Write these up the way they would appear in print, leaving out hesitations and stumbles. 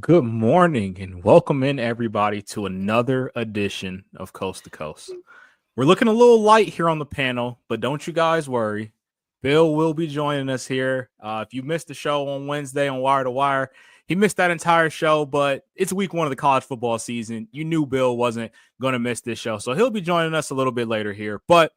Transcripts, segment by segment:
Good morning and welcome in everybody to another edition of Coast to Coast. We're looking a little light here on the panel, but don't you guys worry. Bill will be joining us here. If you missed the show on Wednesday on Wire to Wire, he missed that entire show, but it's week one of the college football season. You knew Bill wasn't going to miss this show, so he'll be joining us a little bit later here. But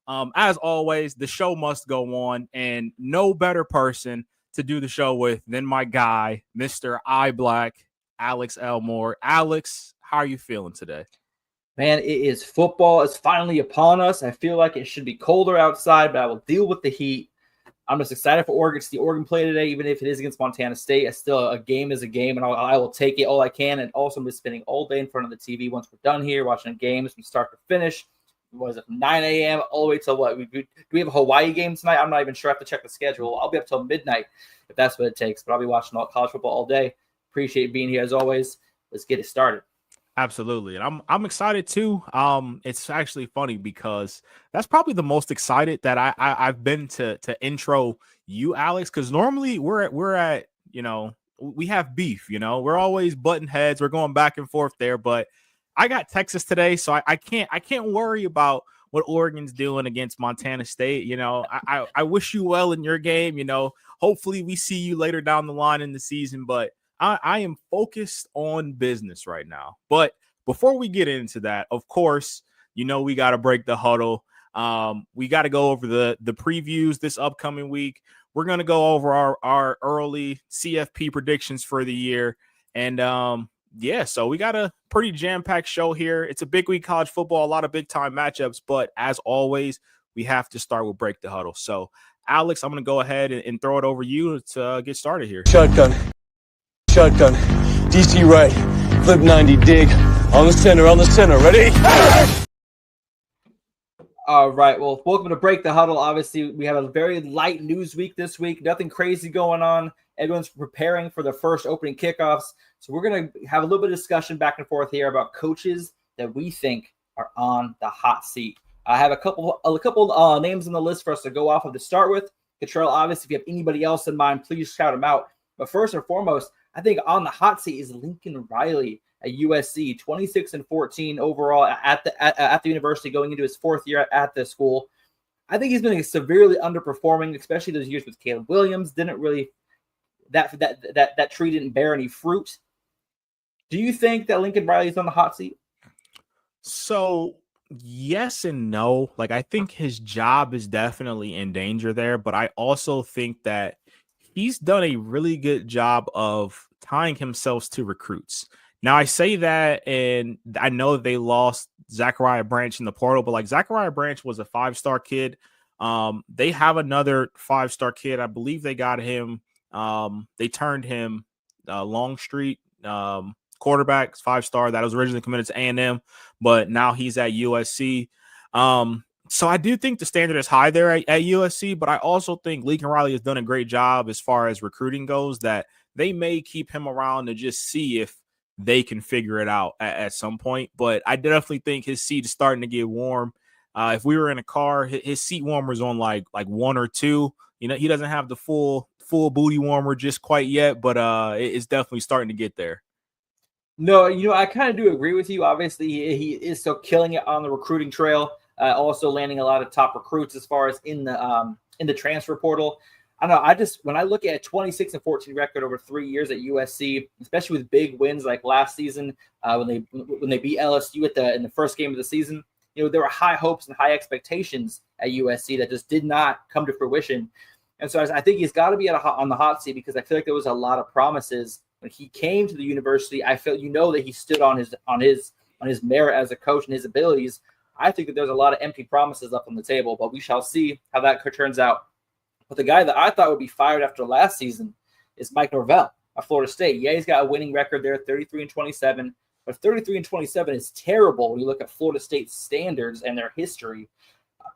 as always, the show must go on, and no better person to do the show with than my guy, Mr. I Black, Alex Elmore. Alex, how are you feeling today? Man, it is football. It's finally upon us. I feel like it should be colder outside, but I will deal with the heat. I'm just excited for Oregon to see Oregon play today, even if it is against Montana State. It's still a game is a game, and I will take it all I can. And also, I'm just spending all day in front of the TV once we're done here, watching games from start to finish. Was it 9 a.m. all the way till what? Do we have a Hawaii game tonight? I'm not even sure. I have to check the schedule. I'll be up till midnight if that's what it takes. But I'll be watching all college football all day. Appreciate being here as always. Let's get it started. Absolutely. And I'm excited too. It's actually funny because that's probably the most excited that I've been to intro you, Alex, because normally we're at, we have beef, we're always butting heads, we're going back and forth there, but I got Texas today, so I can't worry about what Oregon's doing against Montana State. I wish you well in your game. Hopefully we see you later down the line in the season, but I am focused on business right now. But before we get into that, of course, we got to break the huddle. We got to go over the previews this upcoming week. We're going to go over our early CFP predictions for the year. And so we got a pretty jam-packed show here. It's a big week college football, a lot of big-time matchups. But as always, we have to start with break the huddle. So, Alex, I'm going to go ahead and throw it over you to get started here. Shotgun, DC right, flip 90, dig, on the center, ready? All right, well, welcome to Break the Huddle. Obviously, we have a very light news week this week, nothing crazy going on. Everyone's preparing for the first opening kickoffs. So we're going to have a little bit of discussion back and forth here about coaches that we think are on the hot seat. I have a couple names on the list for us to go off of to start with. Cottrell, obviously, if you have anybody else in mind, please shout them out. But first and foremost, I think on the hot seat is Lincoln Riley at USC, 26-14 overall at the university, going into his fourth year at the school. I think he's been severely underperforming, especially those years with Caleb Williams. Didn't really that tree didn't bear any fruit. Do you think that Lincoln Riley is on the hot seat? So yes and no. Like, I think his job is definitely in danger there, but I also think that he's done a really good job of tying himself to recruits. Now, I say that, and I know they lost Zachariah Branch in the portal, but like Zachariah Branch was a 5-star kid. They have another 5-star kid. I believe they got him. They turned him Longstreet, quarterback, 5-star that was originally committed to A&M, but now he's at USC. So I do think the standard is high there at USC, but I also think Lincoln Riley has done a great job as far as recruiting goes, that they may keep him around to just see if they can figure it out at some point. But I definitely think his seat is starting to get warm. If we were in a car, his seat warmer's on like 1 or 2. He doesn't have the full booty warmer just quite yet, but it's definitely starting to get there. No, I kind of do agree with you. Obviously, he is still killing it on the recruiting trail. Also landing a lot of top recruits as far as in the transfer portal. I don't know. When I look at a 26-14 record over 3 years at USC, especially with big wins like last season when they beat LSU in the first game of the season, there were high hopes and high expectations at USC that just did not come to fruition. And so I think he's got to be on the hot seat, because I feel like there was a lot of promises when he came to the university. I feel that he stood on his merit as a coach and his abilities. I think that there's a lot of empty promises up on the table, but we shall see how that turns out. But the guy that I thought would be fired after last season is Mike Norvell at Florida State. Yeah, he's got a winning record there, 33-27, but 33-27 is terrible when you look at Florida State's standards and their history.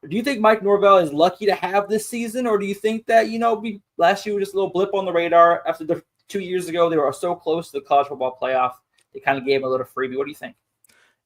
Do you think Mike Norvell is lucky to have this season, or do you think that, last year was just a little blip on the radar? After the 2 years ago, they were so close to the college football playoff, they kind of gave him a little freebie. What do you think?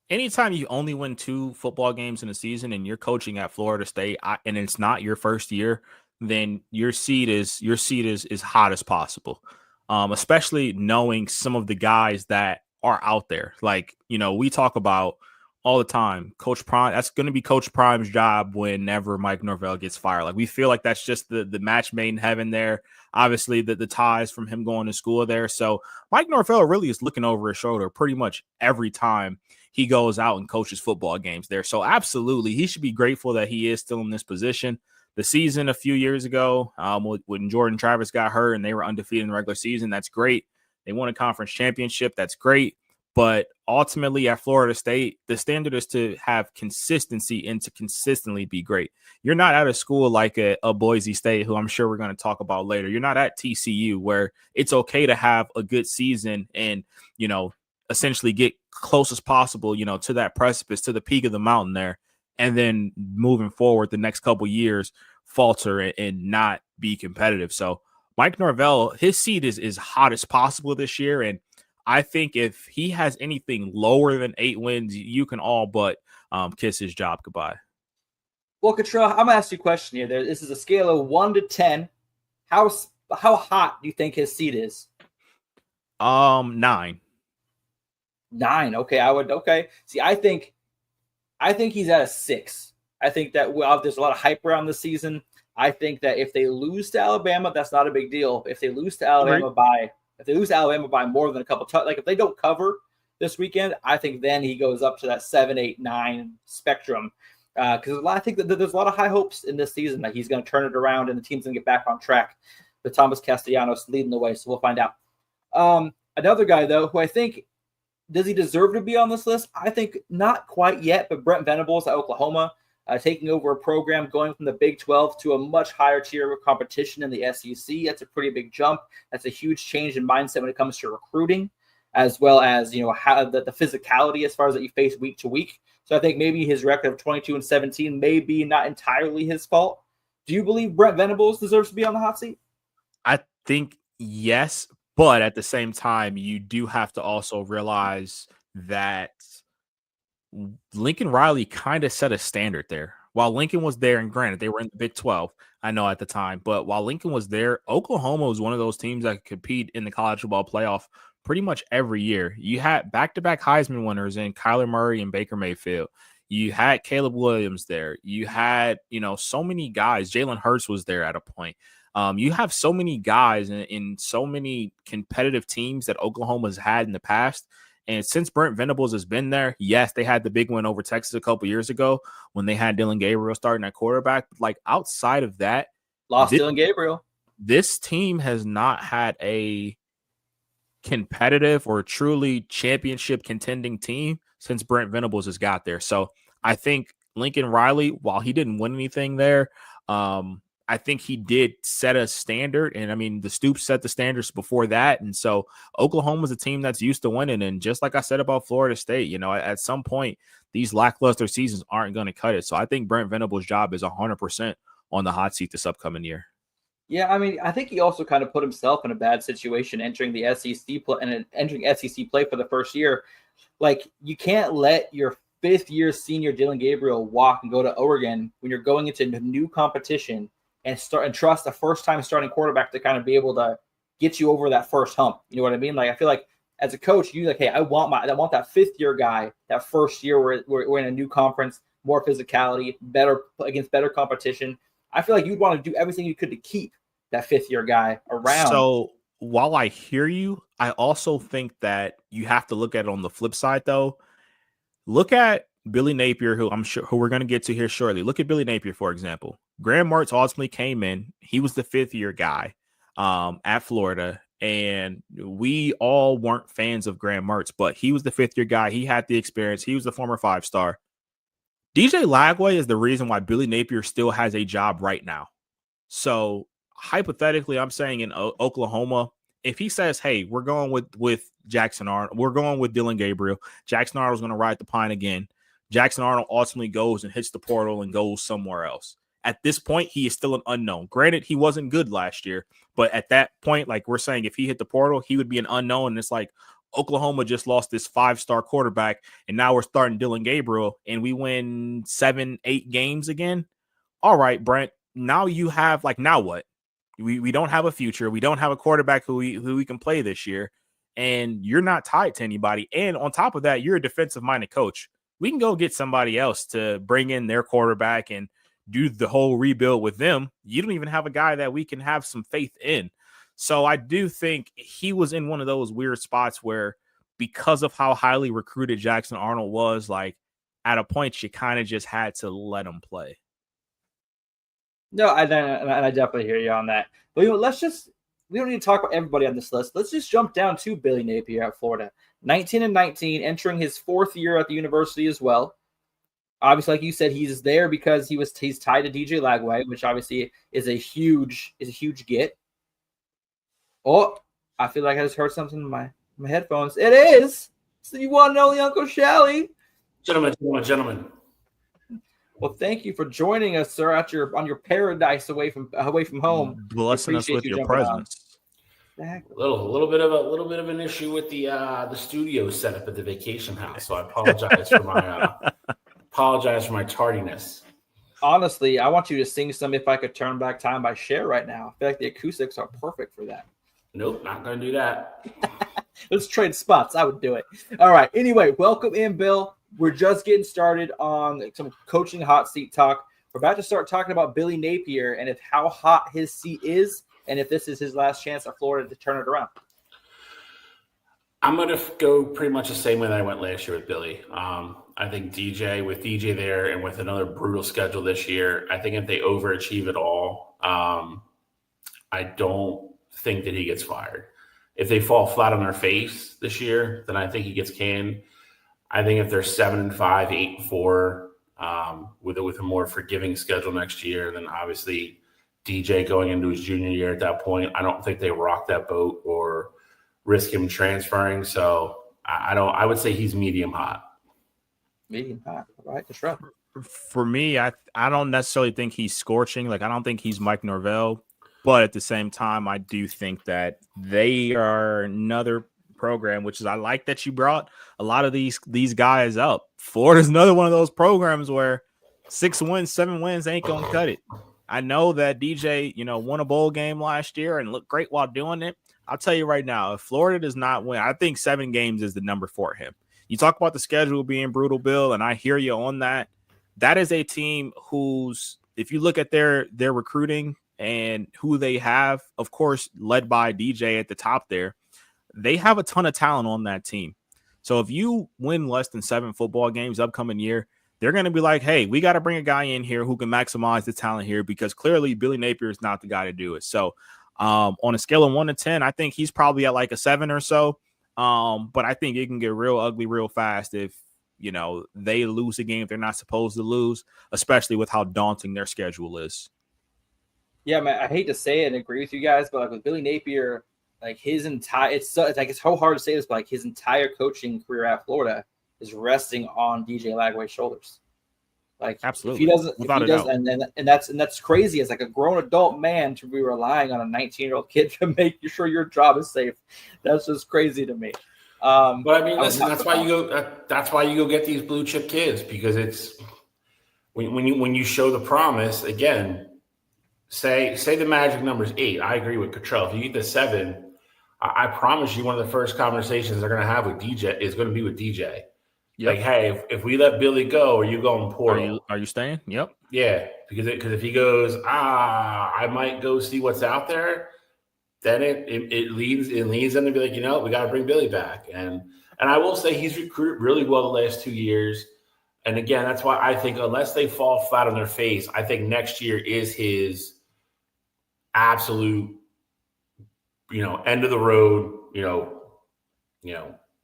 Anytime you only win 2 football games in a season and you're coaching at Florida State and it's not your first year, then your seat is hot as possible. especially knowing some of the guys that are out there. Like, we talk about all the time, Coach Prime. That's going to be Coach Prime's job whenever Mike Norvell gets fired. Like, we feel like that's just the match made in heaven there. Obviously, the ties from him going to school there. So Mike Norvell really is looking over his shoulder pretty much every time he goes out and coaches football games there. So absolutely, he should be grateful that he is still in this position. The season a few years ago, when Jordan Travis got hurt and they were undefeated in the regular season, that's great. They won a conference championship. That's great. But ultimately at Florida State, the standard is to have consistency and to consistently be great. You're not out of school like a Boise State, who I'm sure we're going to talk about later. You're not at TCU, where it's okay to have a good season and, essentially get close as possible, to that precipice, to the peak of the mountain there. And then moving forward the next couple years, falter and not be competitive. So Mike Norvell, his seat is hot as possible this year. And I think if he has anything lower than 8 wins, you can all but kiss his job goodbye. Well, Cottrell, I'm going to ask you a question here. This is a scale of 1 to 10. How hot do you think his seat is? 9. 9. Okay. See, I think he's at a 6. I think that there's a lot of hype around the season. I think that if they lose to Alabama, that's not a big deal. If they lose to Alabama by more than a couple like if they don't cover this weekend, I think then he goes up to that 7, 8, 9 spectrum. Because I think that there's a lot of high hopes in this season that he's going to turn it around and the team's going to get back on track. But Thomas Castellanos leading the way, so we'll find out. Another guy, though, who I think, does he deserve to be on this list? I think not quite yet, but Brent Venables at Oklahoma, taking over a program, going from the Big 12 to a much higher tier of competition in the SEC. That's a pretty big jump. That's a huge change in mindset when it comes to recruiting, as well as how the physicality as far as that you face week to week. So I think maybe his record of 22-17 may be not entirely his fault. Do you believe Brent Venables deserves to be on the hot seat? I think yes, but at the same time, you do have to also realize that Lincoln Riley kind of set a standard there. While Lincoln was there, and granted, they were in the Big 12, I know at the time, but while Lincoln was there, Oklahoma was one of those teams that could compete in the college football playoff pretty much every year. You had back-to-back Heisman winners in Kyler Murray and Baker Mayfield. You had Caleb Williams there. You had, so many guys. Jalen Hurts was there at a point. You have so many guys in so many competitive teams that Oklahoma's had in the past. And since Brent Venables has been there, yes, they had the big win over Texas a couple years ago when they had Dylan Gabriel starting at quarterback. But like outside of that, Dylan Gabriel. This team has not had a competitive or truly championship contending team since Brent Venables has got there. So I think Lincoln Riley, while he didn't win anything there, I think he did set a standard. And I mean, the Stoops set the standards before that. And so Oklahoma's a team that's used to winning. And just like I said about Florida State, at some point, these lackluster seasons aren't going to cut it. So I think Brent Venables' job is 100% on the hot seat this upcoming year. Yeah, I mean, I think he also kind of put himself in a bad situation entering the SEC play and entering SEC play for the first year. Like, you can't let your fifth-year senior Dylan Gabriel walk and go to Oregon when you're going into new competition and trust a first-time starting quarterback to kind of be able to get you over that first hump. You know what I mean? Like, I feel like as a coach, you're like, hey, I want that fifth-year guy, that first year we're in a new conference, more physicality, better competition. I feel like you'd want to do everything you could to keep that fifth-year guy around. So while I hear you, I also think that you have to look at it on the flip side, though. Look at Billy Napier, who we're going to get to here shortly. Look at Billy Napier, for example. Graham Mertz ultimately came in. He was the fifth-year guy at Florida, and we all weren't fans of Graham Mertz, but he was the fifth-year guy. He had the experience. He was the former five-star. DJ Lagway is the reason why Billy Napier still has a job right now. So hypothetically, I'm saying in Oklahoma, if he says, hey, we're going with Jackson Arnold, we're going with Dylan Gabriel, Jackson Arnold's going to ride the pine again. Jackson Arnold ultimately goes and hits the portal and goes somewhere else. At this point, he is still an unknown. Granted, he wasn't good last year, but at that point, like we're saying, if he hit the portal, he would be an unknown. And it's like Oklahoma just lost this 5-star quarterback, and now we're starting Dylan Gabriel, and we win 7-8 games again. All right, Brent, now you have, like, now what? We don't have a future. We don't have a quarterback who we can play this year. And you're not tied to anybody. And on top of that, you're a defensive-minded coach. We can go get somebody else to bring in their quarterback and do the whole rebuild with them. You don't even have a guy that we can have some faith in. So I do think he was in one of those weird spots where, because of how highly recruited Jackson Arnold was, like, at a point you kind of just had to let him play. No, I definitely hear you on that. But we don't need to talk about everybody on this list. Let's just jump down to Billy Napier at Florida. 19-19, entering his 4th year at the university as well. Obviously, like you said, he's there because he's tied to DJ Lagway, which obviously is a huge get. Oh, I feel like I just heard something in my headphones. It is. So you want to know the Uncle Shally? Gentlemen. Well, thank you for joining us, sir, on your paradise away from home. Blessing us with your presence. Exactly. A little bit of an issue with the studio setup at the vacation house. So I apologize for my tardiness. Honestly, I want you to sing some "If I Could Turn Back Time" by Cher right now. I feel like the acoustics are perfect for that. Nope, not going to do that. Let's trade spots. I would do it. All right. Anyway, welcome in, Bill. We're just getting started on some coaching hot seat talk. We're about to start talking about Billy Napier and how hot his seat is, and if this is his last chance at Florida to turn it around. I'm going to go pretty much the same way that I went last year with Billy. I think DJ there and with another brutal schedule this year, I think if they overachieve at all, I don't think that he gets fired. If they fall flat on their face this year, then I think he gets canned. I think if they're 7-5, 8-4, with a more forgiving schedule next year, then obviously DJ going into his junior year at that point, I don't think they rock that boat or risk him transferring. So I would say he's medium hot. Medium hot, right? That's right. For me, I don't necessarily think he's scorching. Like, I don't think he's Mike Norvell, but at the same time, I do think that they are another program, which is, I like that you brought a lot of these guys up. Florida's another one of those programs where 6 wins, 7 wins ain't gonna cut it. I know that DJ, won a bowl game last year and looked great while doing it. I'll tell you right now, if Florida does not win, I think 7 games is the number for him. You talk about the schedule being brutal, Bill, and I hear you on that. That is a team who's, if you look at their recruiting and who they have, of course, led by DJ at the top there, they have a ton of talent on that team. So if you win less than 7 football games upcoming year, they're going to be like, hey, we got to bring a guy in here who can maximize the talent here, because clearly Billy Napier is not the guy to do it. So on a scale of 1 to 10, I think he's probably at like a 7 or so. But I think it can get real ugly real fast if, they lose a game they're not supposed to lose, especially with how daunting their schedule is. Yeah, man, I hate to say it and agree with you guys, but like with Billy Napier, like it's so hard to say this, but like his entire coaching career at Florida is resting on DJ Lagway's shoulders. Like, absolutely, and that's crazy as like a grown adult man to be relying on a 19-year-old kid to make sure your job is safe. That's just crazy to me. But I mean, listen, that's why you go get these blue chip kids, because it's when you show the promise again. Say the magic number is 8. I agree with Cottrell. If you get the 7, I promise you one of the first conversations they're going to have with DJ is going to be with DJ. Yep. Like, hey, if we let Billy go, are you going portal? Are you staying? Yep. Yeah, because if he goes, I might go see what's out there, then it leads them to be like, we got to bring Billy back. And I will say he's recruited really well the last 2 years. And again, that's why I think unless they fall flat on their face, I think next year is his absolute, end of the road,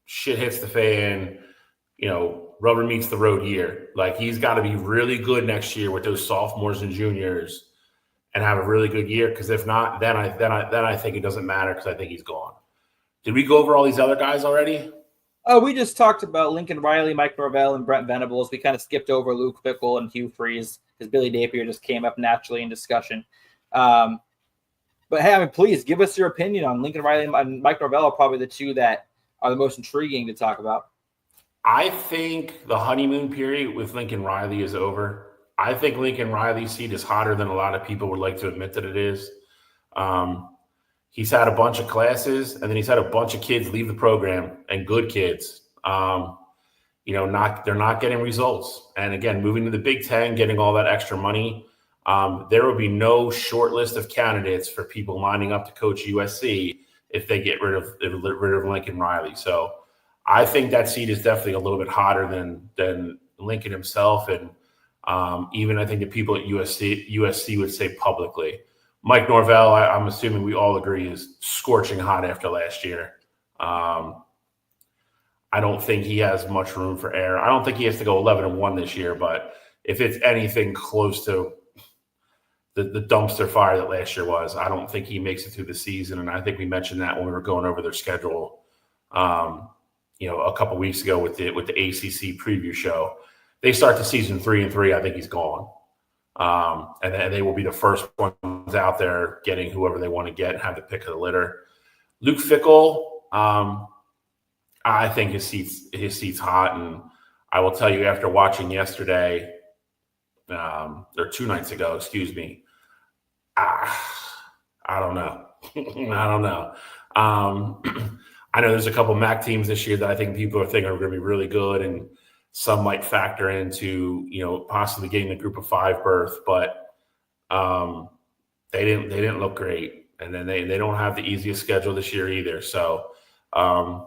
shit hits the fan, rubber meets the road year. Like, he's got to be really good next year with those sophomores and juniors and have a really good year. Because if not, then I think it doesn't matter, because I think he's gone. Did we go over all these other guys already? Oh, we just talked about Lincoln Riley, Mike Norvell, and Brent Venables. We kind of skipped over Luke Fickle and Hugh Freeze because Billy Napier just came up naturally in discussion. But hey, please give us your opinion on Lincoln Riley and Mike Norvell are probably the two that are the most intriguing to talk about. I think the honeymoon period with Lincoln Riley is over. I think Lincoln Riley's seat is hotter than a lot of people would like to admit that it is. He's had a bunch of classes, and then he's had a bunch of kids leave the program, and good kids. They're not getting results. And again, moving to the Big Ten, getting all that extra money, there will be no short list of candidates for people lining up to coach USC if they get rid of Lincoln Riley. So I think that seat is definitely a little bit hotter than Lincoln himself, and even I think the people at USC would say publicly. Mike Norvell, I'm assuming we all agree, is scorching hot after last year. I don't think he has much room for error. I don't think he has to go 11-1 this year, but if it's anything close to the dumpster fire that last year was, I don't think he makes it through the season. And I think we mentioned that when we were going over their schedule, a couple weeks ago with the ACC preview show. They start the season 3-3. I think he's gone. And then they will be the first ones out there getting whoever they want to get and have the pick of the litter. Luke Fickell, I think his seat's hot. And I will tell you, after watching yesterday, or 2 nights ago, excuse me, I don't know. I don't know. I know there's a couple MAC teams this year that I think people are thinking are going to be really good, and some might factor into, possibly getting the group of 5 berth, but they didn't look great. And then they don't have the easiest schedule this year either. So I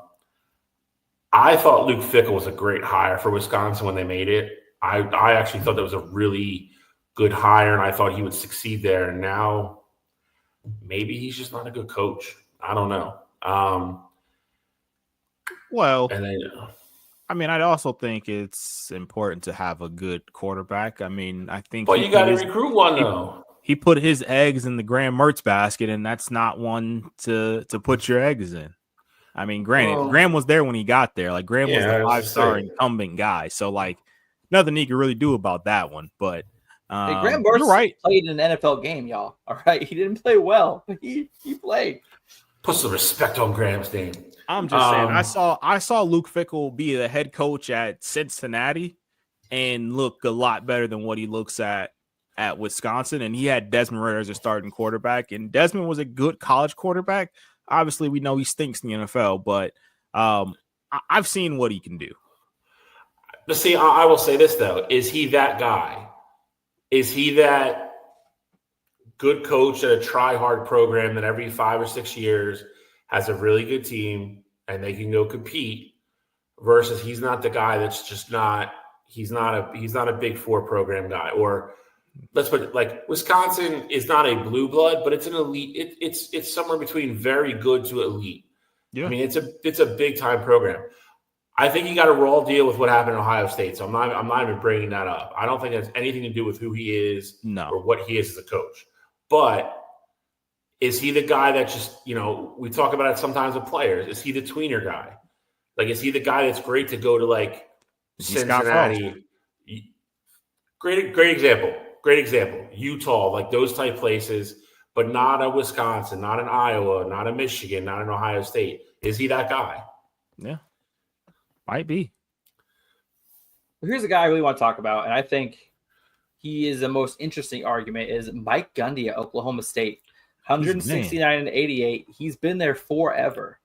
thought Luke Fickell was a great hire for Wisconsin when they made it. I actually thought that was a really good hire, and I thought he would succeed there. And now maybe he's just not a good coach. I don't know. I'd also think it's important to have a good quarterback. I think. Well, you got to recruit one, though. He put his eggs in the Graham Mertz basket, and that's not one to put your eggs in. Granted, Graham was there when he got there. Like, Graham was the 5-star incumbent guy. So, nothing he could really do about that one. But Graham Mertz played in an NFL game, y'all. All right, he didn't play well, but he played. Put some respect on Graham's name. I'm just saying, I saw Luke Fickell be the head coach at Cincinnati and look a lot better than what he looks at Wisconsin. And he had Desmond Ridder as a starting quarterback, and Desmond was a good college quarterback. Obviously, we know he stinks in the NFL, but I've seen what he can do. But see, I will say this, though. Is he that guy? Is he that good coach at a try-hard program that every 5 or 6 years has a really good team and they can go compete, versus he's not the guy that's just not – he's not a Big Four program guy? Or let's put it like Wisconsin is not a blue blood, but it's an elite. It's somewhere between very good to elite. Yeah. It's a big time program. I think you got a raw deal with what happened in Ohio State. So I'm not even bringing that up. I don't think that's anything to do with who he is or what he is as a coach. But is he the guy that just, we talk about it sometimes with players. Is he the tweener guy? Like, is he the guy that's great to go to Cincinnati? Great example. Great example. Utah, like those type places, but not a Wisconsin, not an Iowa, not a Michigan, not an Ohio State. Is he that guy? Yeah. Might be. Well, here's a guy I really want to talk about, and I think he is the most interesting argument, is Mike Gundy at Oklahoma State. 169-88. He's been there forever.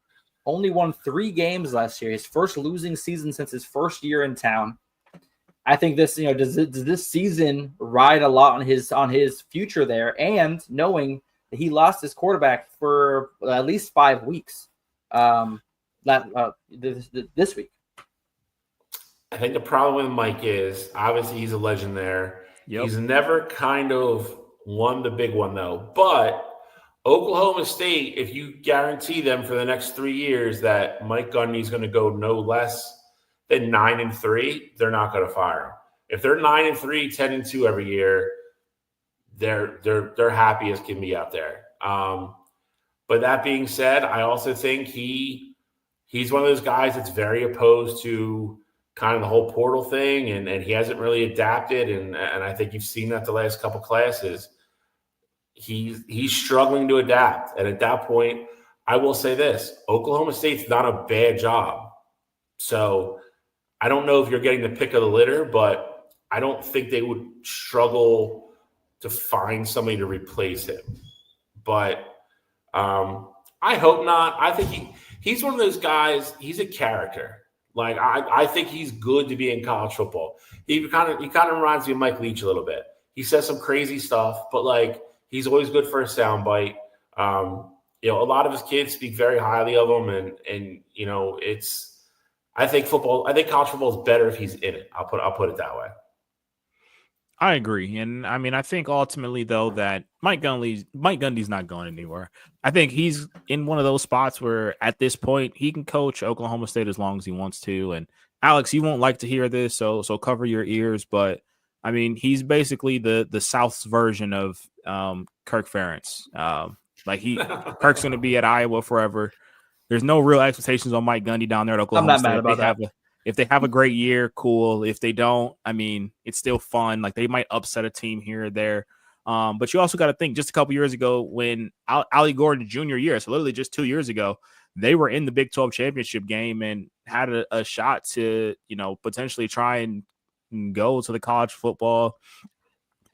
Only won 3 games last year. His first losing season since his first year in town. I think this, does this season ride a lot on his future there, and knowing that he lost his quarterback for at least 5 weeks this week. I think the problem with Mike is, obviously he's a legend there. Yep. He's never kind of won the big one, though. But Oklahoma State, if you guarantee them for the next 3 years that Mike Gundy's going to go no less than 9-3, they're not going to fire him. If they're 9-3, 10-2 every year, they're happy as can be out there. But that being said, I also think he's one of those guys that's very opposed to kind of the whole portal thing, and he hasn't really adapted. And I think you've seen that the last couple classes. He's struggling to adapt. And at that point, I will say this: Oklahoma State's not a bad job. So I don't know if you're getting the pick of the litter, but I don't think they would struggle to find somebody to replace him. but I hope not. I think he's one of those guys. He's a character. Like I think he's good to be in college football. He kind of reminds me of Mike Leach a little bit. He says some crazy stuff, but like he's always good for a soundbite. A lot of his kids speak very highly of him, and it's. I think college football is better if he's in it. I'll put it that way. I agree. And I mean, I think ultimately, though, that Mike Gundy's not going anywhere. I think he's in one of those spots where at this point he can coach Oklahoma State as long as he wants to. And Alex, you won't like to hear this, so cover your ears. But I mean, he's basically the South's version of Kirk Ferentz. Kirk's going to be at Iowa forever. There's no real expectations on Mike Gundy down there at Oklahoma I'm not State. mad about that. If they have a great year, cool. If they don't, I mean, it's still fun. Like they might upset a team here or there. But you also got to think just a couple years ago when Allie Gordon's junior year, so literally just 2 years ago, they were in the Big 12 championship game and had a shot to, potentially try and go to the college football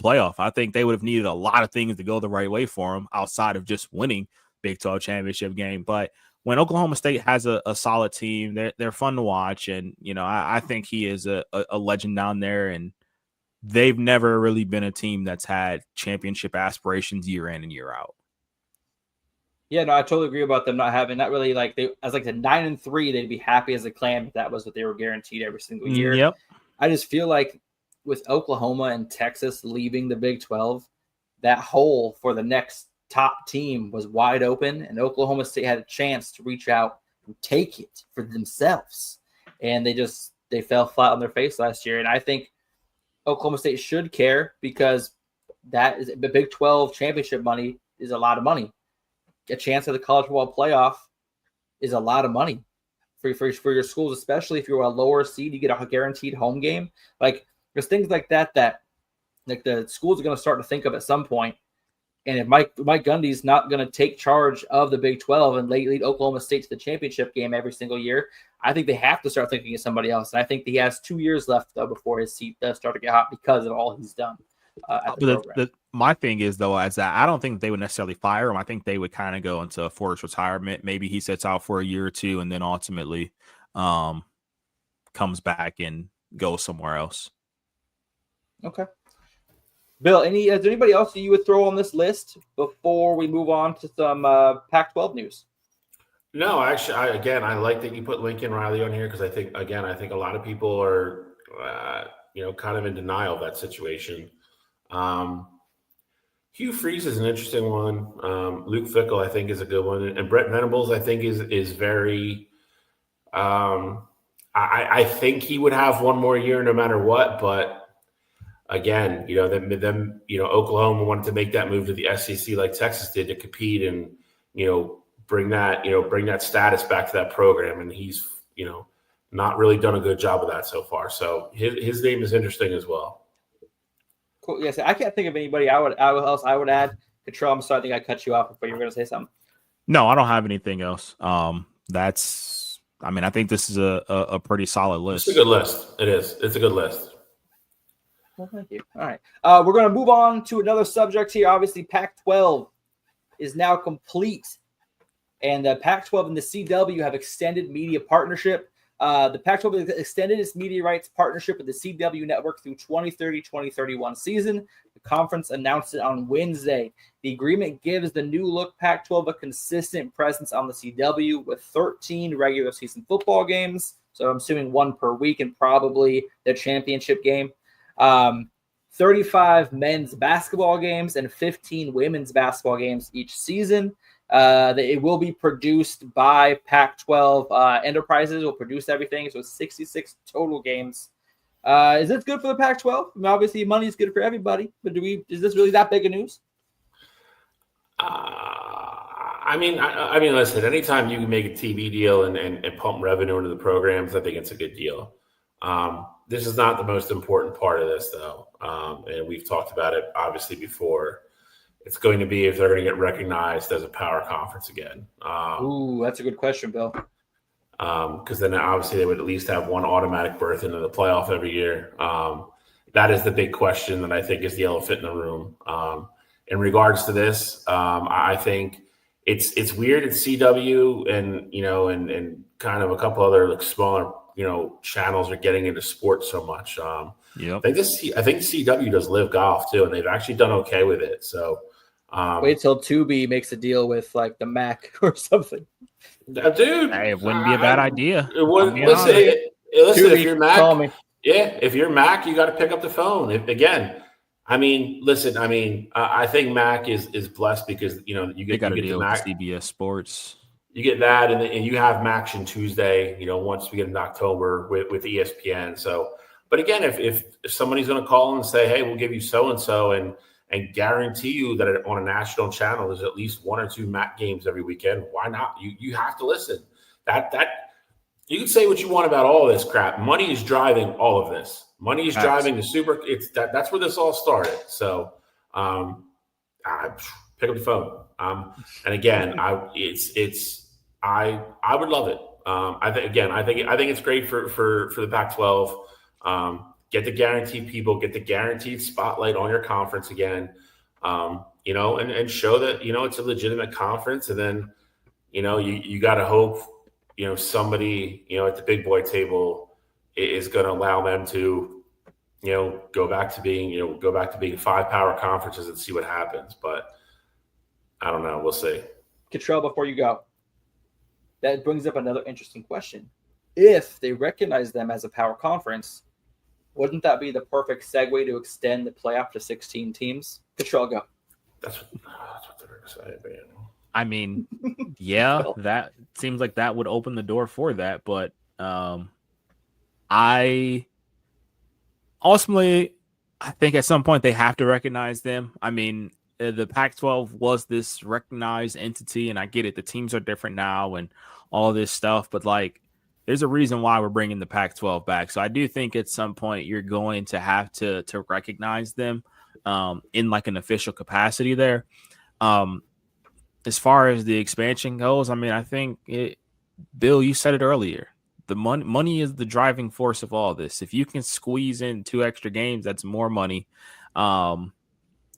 playoff. I think they would have needed a lot of things to go the right way for them outside of just winning Big 12 championship game. But when Oklahoma State has a solid team, they're fun to watch. And, I think he is a legend down there. And they've never really been a team that's had championship aspirations year in and year out. Yeah, no, I totally agree about them not really like the 9-3, they'd be happy as a clam if that was what they were guaranteed every single year. Yep. I just feel like with Oklahoma and Texas leaving the Big 12, that hole for the next top team was wide open, and Oklahoma State had a chance to reach out and take it for themselves. And they fell flat on their face last year. And I think Oklahoma State should care because that is the Big 12 championship money is a lot of money. A chance at the college football playoff is a lot of money for your schools, especially if you're a lower seed, you get a guaranteed home game. Like there's things like that like the schools are going to start to think of at some point. And if Mike Gundy's not going to take charge of the Big 12 and lead Oklahoma State to the championship game every single year, I think they have to start thinking of somebody else. And I think he has 2 years left, though, before his seat does start to get hot because of all he's done. My thing is, though, is that I don't think they would necessarily fire him. I think they would kind of go into forced retirement. Maybe he sits out for a year or two and then ultimately comes back and goes somewhere else. Okay. Bill, is there anybody else that you would throw on this list before we move on to some Pac-12 news? No, actually, I like that you put Lincoln Riley on here because I think a lot of people are, kind of in denial of that situation. Hugh Freeze is an interesting one. Luke Fickell, I think, is a good one, and Brett Venables, I think, is very. I think he would have one more year no matter what, but. Again, Oklahoma wanted to make that move to the SEC like Texas did to compete and, bring that status back to that program. And he's, not really done a good job of that so far. So his name is interesting as well. Cool. Yes, I can't think of anybody I would add. Control, I'm sorry, I think I cut you off before you were going to say something. No, I don't have anything else. I think this is a pretty solid list. It's a good list. It is. It's a good list. Well, thank you. All right. We're going to move on to another subject here. Obviously, Pac-12 is now complete. And the Pac-12 and the CW have extended media partnership. The Pac-12 has extended its media rights partnership with the CW network through 2030-2031 season. The conference announced it on Wednesday. The agreement gives the new look Pac-12 a consistent presence on the CW with 13 regular season football games. So I'm assuming one per week and probably the championship game. 35 men's basketball games and 15 women's basketball games each season. It will be produced by Pac-12 Enterprises. Will produce everything. So 66 total games. Is this good for the Pac-12? I mean, obviously, money is good for everybody. But is this really that big of news? Listen. Anytime you can make a TV deal and pump revenue into the programs, I think it's a good deal. This is not the most important part of this, though. And we've talked about it, obviously, before. It's going to be if they're going to get recognized as a power conference again. That's a good question, Bill. Because then, obviously, they would at least have one automatic berth into the playoff every year. That is the big question that I think is the elephant in the room. in regards to this. I think it's weird at CW and kind of a couple other like smaller channels are getting into sports so much. Yeah, I think CW does live golf too, and they've actually done okay with it. So wait till Tubi makes a deal with like the Mac or something. Dude, hey, it wouldn't be a bad idea. Listen, Tubi, if you're Mac, call me. yeah, if you're Mac, you got to pick up the phone. I think Mac is blessed because you They get got a the deal Mac, with CBS Sports. you get that, and you have Maction Tuesday. Once we get into October with ESPN. So, but again, if somebody's going to call and say, hey, we'll give you so and so, and guarantee you that on a national channel there's at least one or two Mac games every weekend, why not? You have to listen. That you can say what you want about all this crap. Money is driving all of this. Money is driving the super. That's where this all started. So, pick up the phone. And again, I would love it. I think it's great for the Pac-12. Get the guaranteed people, get the guaranteed spotlight on your conference again. And show that it's a legitimate conference. And then you got to hope somebody at the big boy table is going to allow them to go back to being 5 power conferences and see what happens. But I don't know. We'll see. Cottrell, before you go, that brings up another interesting question. If they recognize them as a power conference, wouldn't that be the perfect segue to extend the playoff to 16 teams? Cottrell, go. That's what they're excited about. I mean, yeah, that seems like that would open the door for that. But I think at some point they have to recognize them. I mean, the Pac-12 was this recognized entity, and I get it. The teams are different now and all this stuff, but like, there's a reason why we're bringing the Pac-12 back. So I do think at some point you're going to have to recognize them in like an official capacity there. As far as the expansion goes, I mean, I think Bill, you said it earlier. The money is the driving force of all this. If you can squeeze in 2 extra games, that's more money.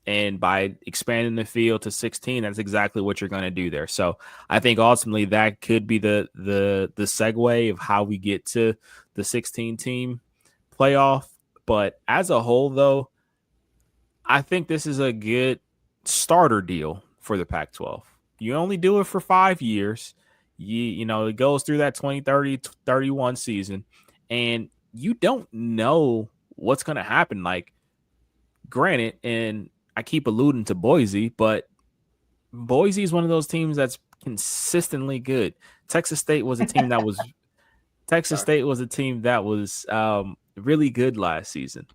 And by expanding the field to 16, that's exactly what you're going to do there. So I think ultimately that could be the segue of how we get to the 16 team playoff. But as a whole, though, I think this is a good starter deal for the Pac-12. You only do it for 5 years. It goes through that 2030, 31 season, and you don't know what's going to happen. Like, granted, and I keep alluding to Boise, but Boise is one of those teams that's consistently good. Texas State was a team that was really good last season.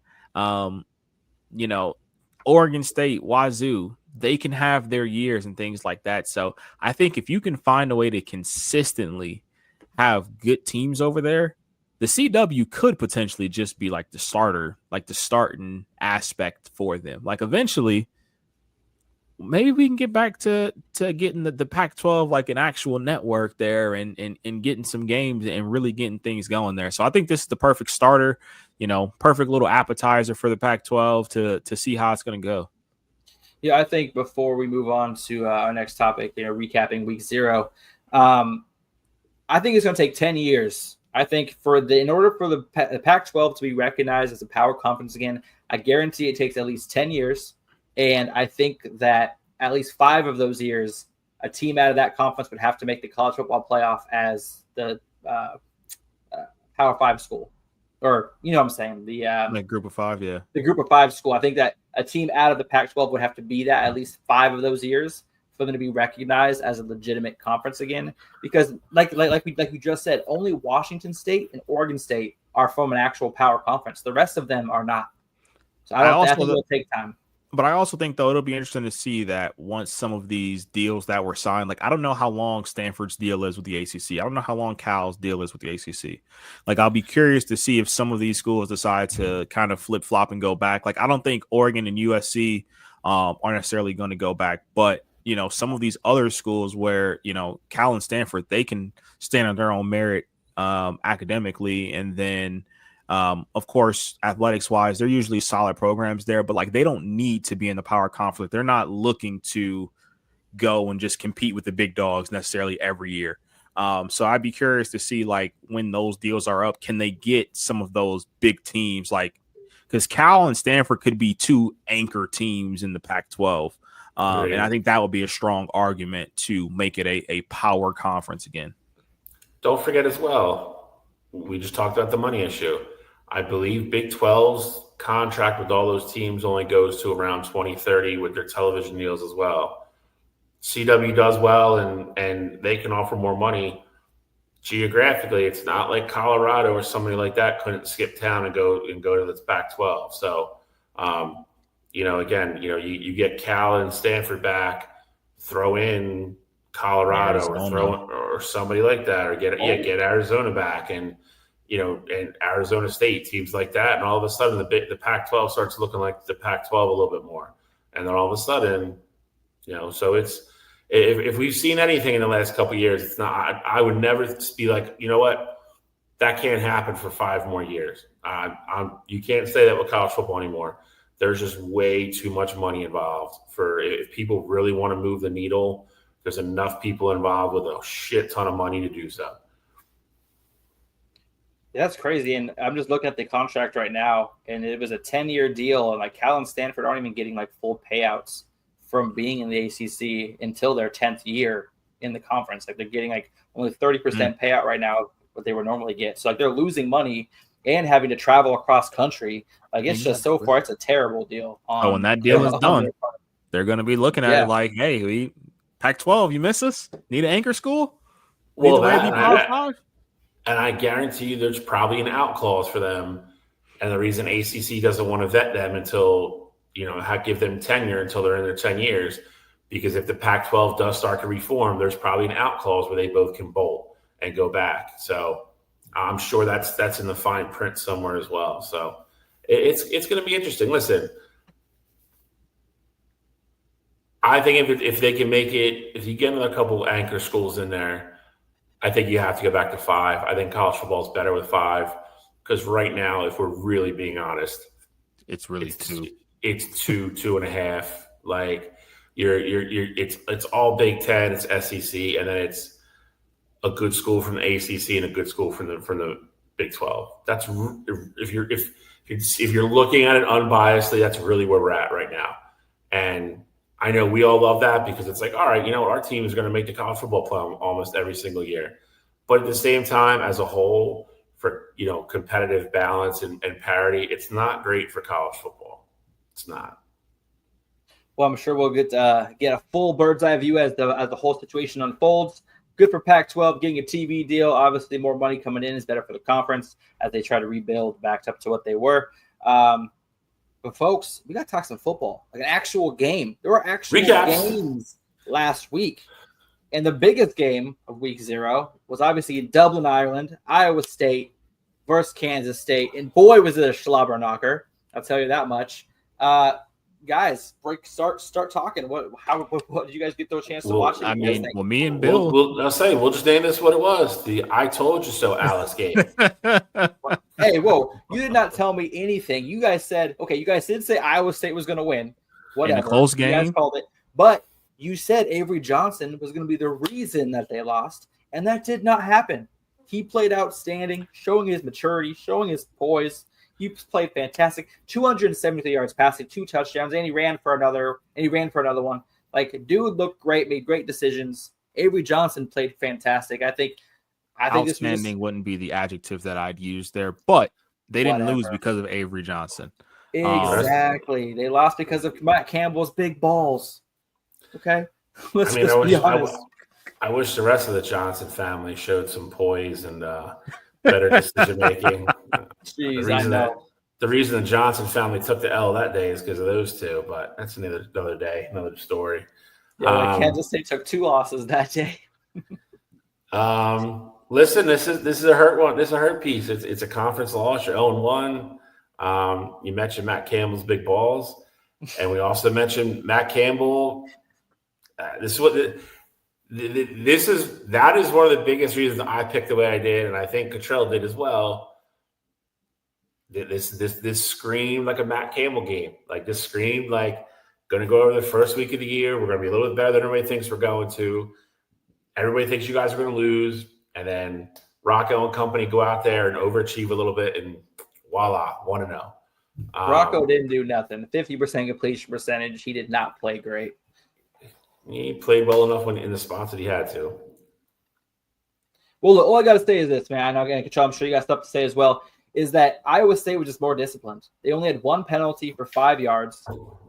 Oregon State, Wazoo, they can have their years and things like that. So I think if you can find a way to consistently have good teams over there, the CW could potentially just be like the starter, like the starting aspect for them. Like eventually, maybe we can get back to getting the Pac-12 like an actual network there and getting some games and really getting things going there. So I think this is the perfect starter, perfect little appetizer for the Pac-12 to see how it's going to go. Yeah, I think before we move on to our next topic, recapping week 0, I think it's going to take 10 years. I think in order for the Pac-12 to be recognized as a power conference again, I guarantee it takes at least 10 years. And I think that at least 5 of those years, a team out of that conference would have to make the college football playoff as the Power 5 school. Or, what I'm saying? The group of 5, yeah. The group of 5 school. I think that a team out of the Pac-12 would have to be that at least 5 of those years for them to be recognized as a legitimate conference again. Because like we just said, only Washington State and Oregon State are from an actual power conference. The rest of them are not. So I think it'll take time. But I also think, though, it'll be interesting to see that once some of these deals that were signed, like I don't know how long Stanford's deal is with the ACC. I don't know how long Cal's deal is with the ACC. Like, I'll be curious to see if some of these schools decide to kind of flip-flop and go back. Like, I don't think Oregon and USC are necessarily going to go back. But, some of these other schools where, Cal and Stanford, they can stand on their own merit academically. And then Of course, athletics wise, they're usually solid programs there, but like they don't need to be in the power conference. They're not looking to go and just compete with the big dogs necessarily every year. So I'd be curious to see like when those deals are up, can they get some of those big teams like because Cal and Stanford could be two anchor teams in the Pac-12. And I think that would be a strong argument to make it a power conference again. Don't forget as well, we just talked about the money issue. I believe Big 12's contract with all those teams only goes to around 2030 with their television deals as well. CW does well and they can offer more money. Geographically, it's not like Colorado or somebody like that couldn't skip town and go to the Pac-12. So, again, you get Cal and Stanford back, throw in Colorado or somebody like that, or get Arizona back and Arizona State, teams like that, and all of a sudden the Pac-12 starts looking like the Pac-12 a little bit more, and then all of a sudden, so it's. If we've seen anything in the last couple of years, it's not. I would never be like, you know what, that can't happen for 5 more years. You can't say that with college football anymore. There's just way too much money involved for if people really want to move the needle. There's enough people involved with a shit ton of money to do so. Yeah, that's crazy. And I'm just looking at the contract right now, and it was a 10-year deal, and like Cal and Stanford aren't even getting like full payouts from being in the ACC until their 10th year in the conference. Like they're getting like only 30% payout right now, what they would normally get. So like they're losing money and having to travel across country. Like it's just so far, it's a terrible deal. When that deal is done, they're going to be looking at it like, hey, we Pac-12, you miss us? Need an anchor school? Well, and I guarantee you there's probably an out clause for them. And the reason ACC doesn't want to vet them until give them tenure until they're in their 10 years, because if the Pac-12 does start to reform, there's probably an out clause where they both can bolt and go back. So I'm sure that's in the fine print somewhere as well. So it's going to be interesting. Listen, I think if they can make it, if you get another couple anchor schools in there, I think you have to go back to 5. I think college football is better with 5 because right now, if we're really being honest, it's 2. It's 2.5. Like it's all Big Ten, it's SEC, and then it's a good school from the ACC and a good school from the Big 12. That's if you're looking at it unbiasedly, that's really where we're at right now. And I know we all love that because it's like, all right, our team is going to make the college football playoff almost every single year. But at the same time, as a whole, for competitive balance and parity, it's not great for college football. It's not. Well, I'm sure we'll get a full bird's eye view as the whole situation unfolds. Good for Pac-12 getting a TV deal. Obviously, more money coming in is better for the conference as they try to rebuild back up to what they were. But folks, we got to talk some football, like an actual game. There were actual games last week, and the biggest game of Week 0 was obviously in Dublin, Ireland, Iowa State versus Kansas State, and boy, was it a slobber knocker. I'll tell you that much. Guys, start talking. What did you guys get the chance to watch it? I mean, me and Bill. We'll just name this what it was. The I told you so Alice game. Hey, whoa, you did not tell me anything. You guys said, okay, you guys did say Iowa State was going to win. Whatever. In a close game. You guys called it. But you said Avery Johnson was going to be the reason that they lost, and that did not happen. He played outstanding, showing his maturity, showing his poise. He played fantastic. 273 yards passing, 2 touchdowns, and he ran for another one. Like, dude looked great, made great decisions. Avery Johnson played fantastic. I think outstanding wouldn't be the adjective that I'd use there, but they didn't lose because of Avery Johnson. Exactly. They lost because of Matt Campbell's big balls. Okay? Let's be honest. I wish the rest of the Johnson family showed some poise and better decision making. Jeez, I know. The reason the Johnson family took the L that day is because of those two, but that's another day, another story. Yeah, Kansas State took 2 losses that day. Listen, this is a hurt one. This is a hurt piece. It's a conference loss. You're 0-1. You mentioned Matt Campbell's big balls, and we also mentioned Matt Campbell. That is one of the biggest reasons I picked the way I did, and I think Cottrell did as well. This screamed like a Matt Campbell game. Like this screamed like going to go over the first week of the year. We're going to be a little bit better than everybody thinks we're going to. Everybody thinks you guys are going to lose, and then Rocco and company go out there and overachieve a little bit, and voila, 1-0. Rocco didn't do nothing. 50% completion percentage. He did not play great. He played well enough when in the spots that he had to. Well, look, all I got to say is this, man. I'm sure you got stuff to say as well, is that Iowa State was just more disciplined. They only had one penalty for 5 yards,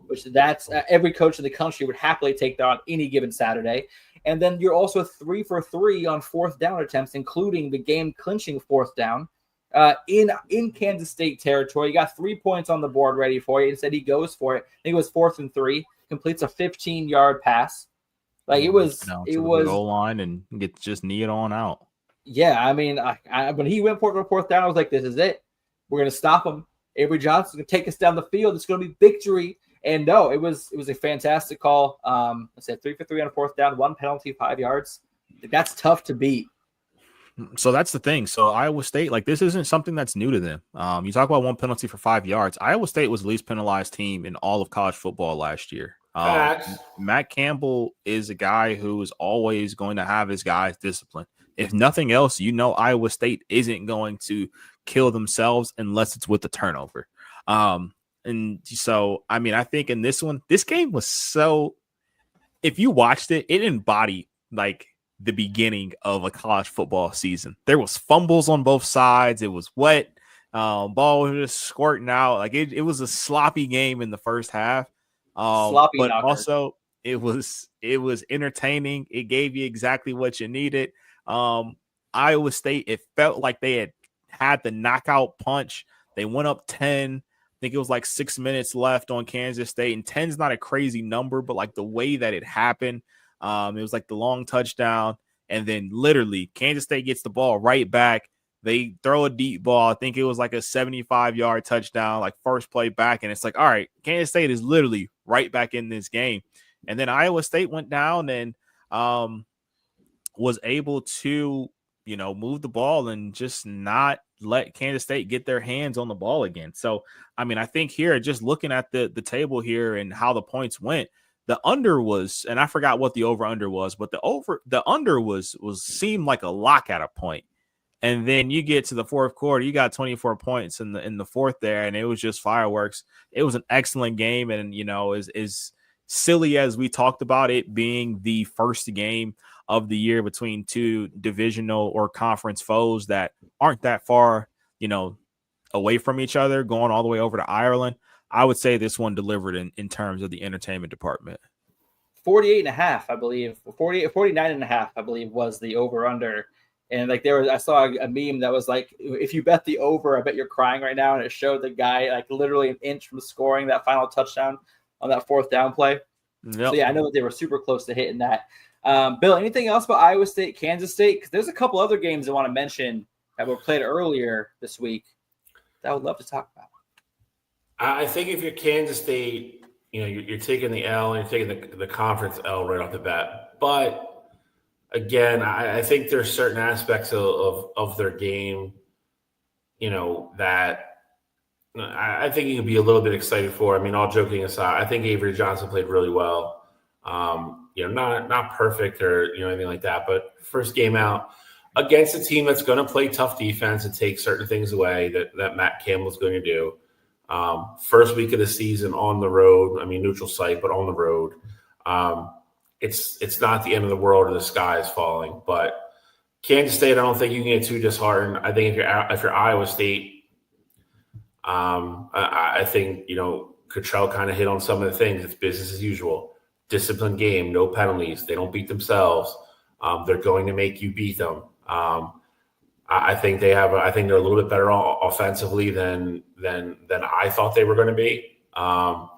which that's every coach in the country would happily take that on any given Saturday. And then you're also 3 for 3 on fourth down attempts, including the game-clinching fourth down in Kansas State territory. You got 3 points on the board ready for you. Instead, he goes for it. I think it was 4th and 3, completes a 15-yard pass. Like it was the goal line and get just knee it on out. Yeah, I mean, when he went for it for fourth down, I was like, this is it. We're going to stop him. Avery Johnson's going to take us down the field. It's going to be victory. And no, it was a fantastic call. I said 3 for 3 on a fourth down, 1 penalty, 5 yards. That's tough to beat. So that's the thing. So Iowa State, like this isn't something that's new to them. You talk about 1 penalty for 5 yards. Iowa State was the least penalized team in all of college football last year. Matt Campbell is a guy who is always going to have his guys disciplined. If nothing else, Iowa State isn't going to kill themselves unless it's with a turnover. And so, I mean, I think in this one, this game was so, if you watched it, it embodied like the beginning of a college football season. There was fumbles on both sides. It was wet. Ball was just squirting out. Like it was a sloppy game in the first half. Sloppy but knocker. Also it was entertaining. It gave you exactly what you needed. Iowa State, it felt like they had the knockout punch. They went up 10. I think it was like 6 minutes left on Kansas State, and 10 is not a crazy number, but like the way that it happened, it was like the long touchdown, and then literally Kansas State gets the ball right back. They throw a deep ball. I think it was like a 75-yard touchdown, like first play back, and it's like, all right, Kansas State is literally right back in this game. And then Iowa State went down and was able to, move the ball and just not let Kansas State get their hands on the ball again. So, I mean, I think here, just looking at the table here and how the points went, the under was, and I forgot what the over-under was, but the under was seemed like a lock at a point. And then you get to the fourth quarter, you got 24 points in the fourth there, and it was just fireworks. It was an excellent game, and as silly as we talked about it being the first game of the year between two divisional or conference foes that aren't that far, away from each other, going all the way over to Ireland, I would say this one delivered in terms of the entertainment department. 48.5, I believe. 49.5, I believe, was the over-under. And like I saw a meme that was like, if you bet the over, I bet you're crying right now. And it showed the guy like literally an inch from scoring that final touchdown on that fourth down play. Yep. So yeah, I know that they were super close to hitting that. Bill, anything else about Iowa State, Kansas State? Because there's a couple other games I want to mention that were played earlier this week that I would love to talk about. I think if you're Kansas State, you're taking the L and you're taking the conference L right off the bat. But again, I think there's certain aspects of their game, that I think you can be a little bit excited for. I mean, all joking aside, I think Avery Johnson played really well. Not perfect or anything like that, but first game out against a team that's going to play tough defense and take certain things away that Matt Campbell's going to do. First week of the season on the road. I mean, neutral site, but on the road. It's not the end of the world or the sky is falling. But Kansas State, I don't think you can get too disheartened. I think if you're Iowa State, I think Cottrell kind of hit on some of the things. It's business as usual. Disciplined game, no penalties. They don't beat themselves. They're going to make you beat them. I think they're a little bit better offensively than I thought they were going to be. And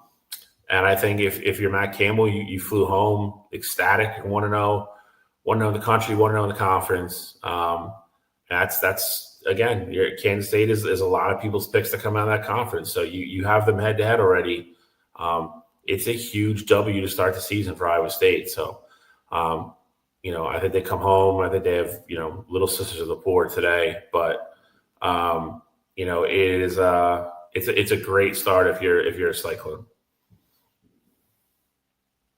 I think if you're Matt Campbell, you flew home ecstatic, 1-0 in the country, 1-0 in the conference. That's again, Kansas State is a lot of people's picks to come out of that conference. So you have them head to head already. It's a huge W to start the season for Iowa State. So, I think they come home. I think they have, little sisters of the poor today. But it is it's a great start if you're a Cyclone.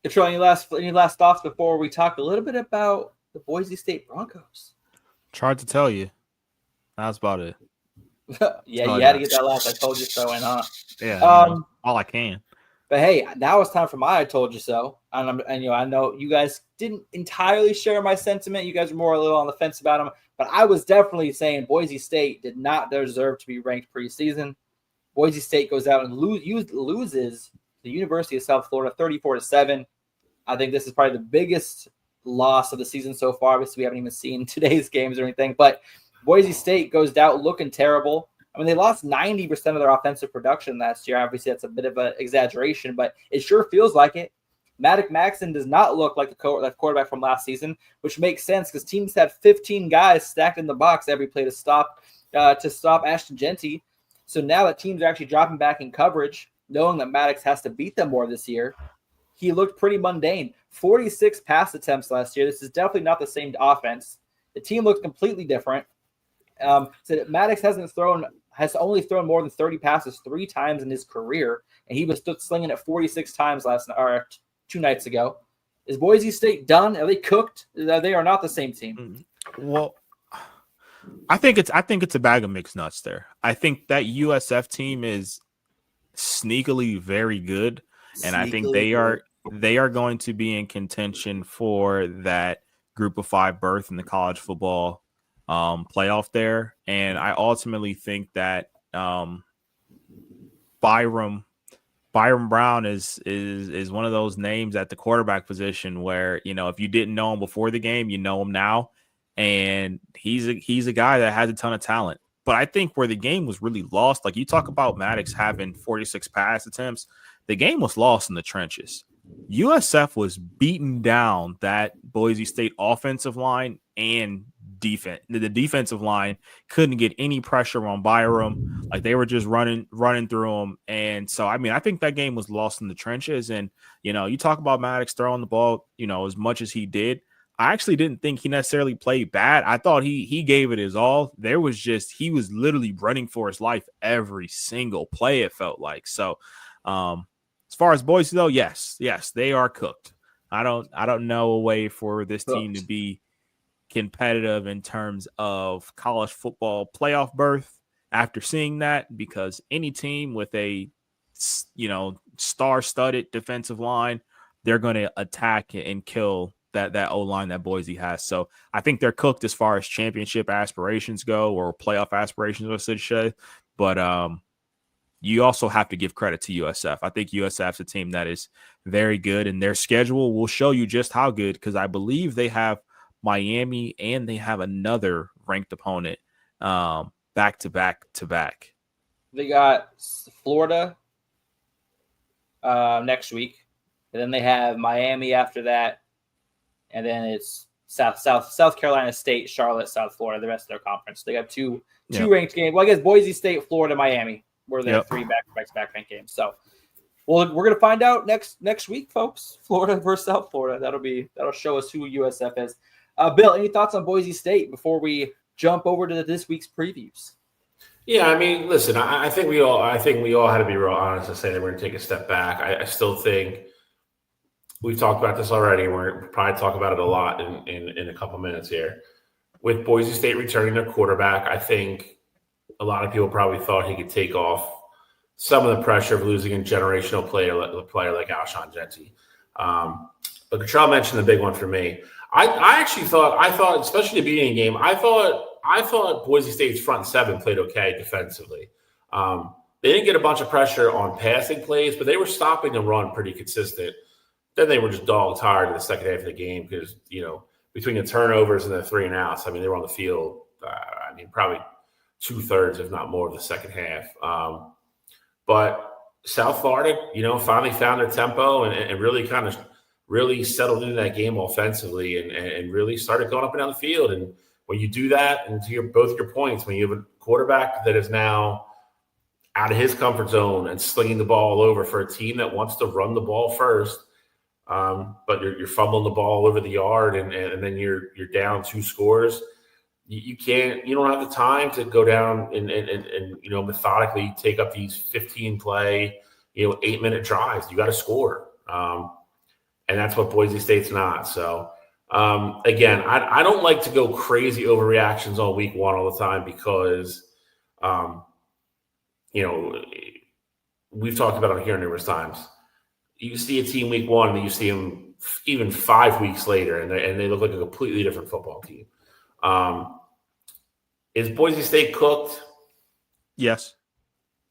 Control, any last thoughts before we talk a little bit about the Boise State Broncos? It's hard to tell you. That's about it. Yeah, you had to get that last "I told you so" in, huh? Yeah, all I can. But hey, now it's time for my "I told you so." And I know you guys didn't entirely share my sentiment. You guys were more a little on the fence about them, but I was definitely saying Boise State did not deserve to be ranked preseason. Boise State goes out and loses the University of South Florida 34-7. I think this is probably the biggest loss of the season so far. Obviously, we haven't even seen today's games or anything, but Boise State goes out looking terrible. I mean, they lost 90% of their offensive production last year. Obviously, that's a bit of an exaggeration, but it sure feels like it. Maddox Maxson does not look like the quarterback from last season, which makes sense because teams had 15 guys stacked in the box every play to stop Ashton Genty. So now that teams are actually dropping back in coverage, knowing that Maddox has to beat them more this year, he looked pretty mundane. 46 pass attempts last year. This is definitely not the same offense. The team looked completely different. So Maddox has only thrown more than 30 passes 3 times in his career, and he was slinging it 46 times 2 nights ago. Is Boise State done? Are they cooked? They are not the same team. Well, I think it's a bag of mixed nuts there. I think that USF team is sneakily very good, and I think they are going to be in contention for that Group of 5 berth in the college football playoff there. And I ultimately think that Byram Brown is one of those names at the quarterback position where, if you didn't know him before the game, you know him now. And he's a guy that has a ton of talent. But I think where the game was really lost, like you talk about Maddox having 46 pass attempts, the game was lost in the trenches. USF was beating down that Boise State offensive line and defense. The defensive line couldn't get any pressure on Byram. Like they were just running through them. And so, I mean, I think that game was lost in the trenches. And, you talk about Maddox throwing the ball, as much as he did. I actually didn't think he necessarily played bad. I thought he gave it his all. He was literally running for his life every single play, it felt like. So, as far as Boise though, yes, they are cooked. I don't know a way for this team to be competitive in terms of college football playoff berth after seeing that, because any team with a star-studded defensive line, they're going to attack and kill that O-line that Boise has. So I think they're cooked as far as championship aspirations go, or playoff aspirations, I should say. But you also have to give credit to USF. I think USF's a team that is very good, and their schedule will show you just how good, because I believe they have Miami and they have another ranked opponent back to back. They got Florida next week, and then they have Miami after that, and then it's South Carolina State, Charlotte, South Florida, the rest of their conference. They got two ranked games. Well, I guess Boise State, Florida, Miami were their 3 back-to-back ranked games. So, well, we're gonna find out next week, folks. Florida versus South Florida. That'll show us who USF is. Bill, any thoughts on Boise State before we jump over to this week's previews? Yeah, I mean, listen, I think we all had to be real honest and say that we're going to take a step back. I still think we've talked about this already, and we're going to probably talk about it a lot in a couple minutes here. With Boise State returning their quarterback, I think a lot of people probably thought he could take off some of the pressure of losing a generational player like Alshon Genty. But Cottrell mentioned the big one for me. I thought, especially the beginning game, I thought Boise State's front 7 played okay defensively. They didn't get a bunch of pressure on passing plays, but they were stopping the run pretty consistent. Then they were just dog tired in the second half of the game because, between the turnovers and the 3 and outs, I mean, they were on the field, probably 2/3, if not more, of the second half. But South Florida, finally found their tempo and really settled into that game offensively and really started going up and down the field. And when you do that, and to both your points, when you have a quarterback that is now out of his comfort zone and slinging the ball over for a team that wants to run the ball first, but you're fumbling the ball over the yard and then you're down 2 scores, you can't, you don't have the time to go down and methodically take up these 15 play, 8-minute drives. You got to score. And that's what Boise State's not. So, again, I don't like to go crazy overreactions on week one all the time because, we've talked about it here numerous times. You see a team week one and you see them even 5 weeks later and they look like a completely different football team. Is Boise State cooked? Yes.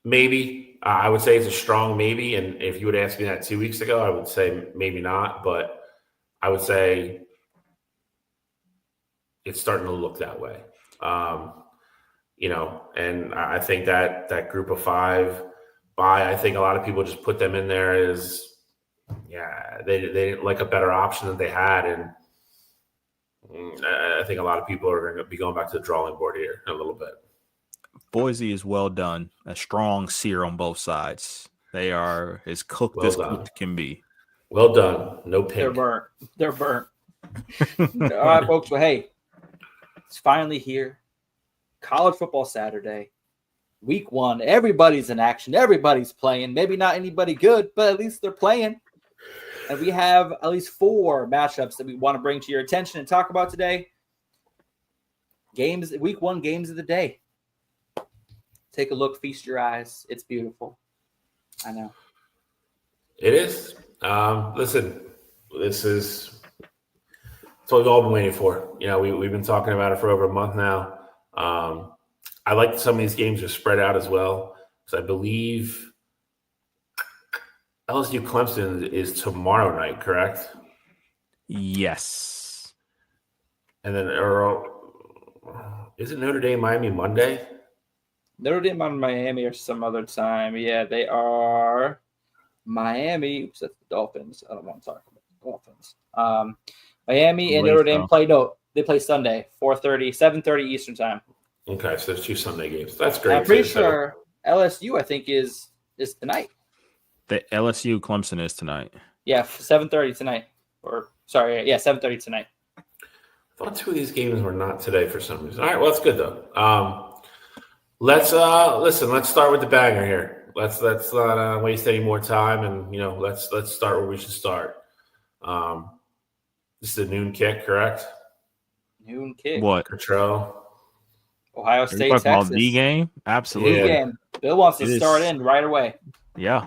Maybe. I would say it's a strong maybe. And if you would ask me that 2 weeks ago, I would say maybe not. But I would say it's starting to look that way. And I think that group of 5 I think a lot of people just put them in there as, they didn't like a better option that they had. And I think a lot of people are going to be going back to the drawing board here in a little bit. Boise is well done. A strong sear on both sides. They are as cooked as cooked can be. Well done. No pink. They're burnt. All right, folks. Well, hey, it's finally here. College football Saturday. Week 1. Everybody's in action. Everybody's playing. Maybe not anybody good, but at least they're playing. And we have at least 4 matchups that we want to bring to your attention and talk about today. Week 1 games of the day. Take a look, feast your eyes. It's beautiful. I know. It is. Listen, it's what we've all been waiting for. We've been talking about it for over a month now. I like some of these games are spread out as well. because I believe LSU Clemson is tomorrow night, correct? Yes. And then is it Notre Dame Miami Monday? Notre Dame on Miami or some other time. Yeah, they are Miami. Oops, that's the Dolphins. I don't want to talk about the Dolphins. Miami and Notre Dame play. No, they play Sunday, 4:30, 7:30 Eastern time. Okay, so there's 2 Sunday games. That's great. I'm pretty sure LSU, I think, is tonight. The LSU Clemson is tonight. Yeah, 7:30 tonight. 7:30 tonight. I thought 2 of these games were not today for some reason. All right, well, that's good though. Let's start with the banger here. Let's not waste any more time, and let's start where we should start. This is a noon kick, correct? Noon kick. What? Control. Ohio State, Texas. About the game? Absolutely. The game. Bill wants to start in right away. Yeah.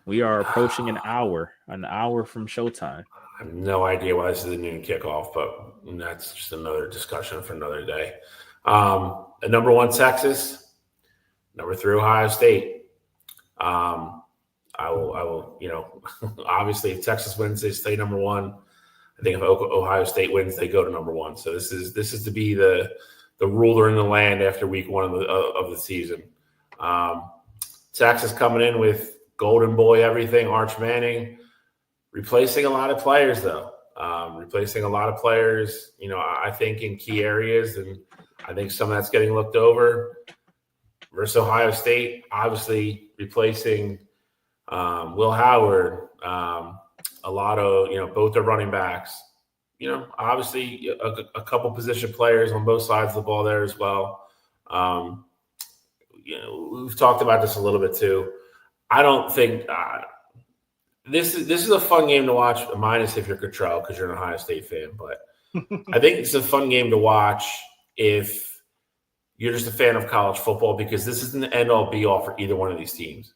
We are approaching an hour from showtime. I have no idea why this is a noon kickoff, but that's just another discussion for another day. At number 1, Texas. Number 3, Ohio State. I will. Obviously, if Texas wins, they stay number 1. I think if Ohio State wins, they go to number 1. So this is to be the ruler in the land after week 1 of the season. Texas coming in with Golden Boy everything, Arch Manning, replacing a lot of players though. I think in key areas, and I think some of that's getting looked over. Versus Ohio State, obviously replacing Will Howard, a lot of both their running backs. Obviously a couple position players on both sides of the ball there as well. We've talked about this a little bit too. I don't think this is a fun game to watch, minus if you're Cottrell because you're an Ohio State fan. But I think it's a fun game to watch if you're just a fan of college football, because this isn't the end-all be-all for either one of these teams.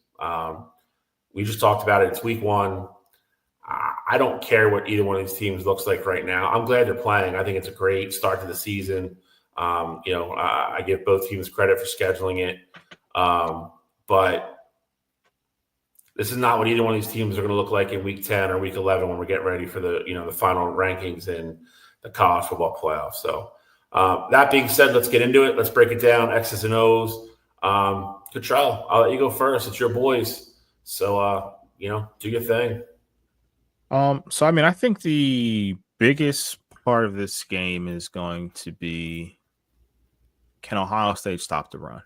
We just talked about it. It's week 1. I don't care what either one of these teams looks like right now. I'm glad they're playing. I think it's a great start to the season. I give both teams credit for scheduling it. But this is not what either one of these teams are going to look like in week 10 or week 11 when we're getting ready for the final rankings in the college football playoff. So that being said, let's get into it. Let's break it down, X's and O's. Cottrell, I'll let you go first. It's your boys. So, do your thing. I think the biggest part of this game is going to be, can Ohio State stop the run?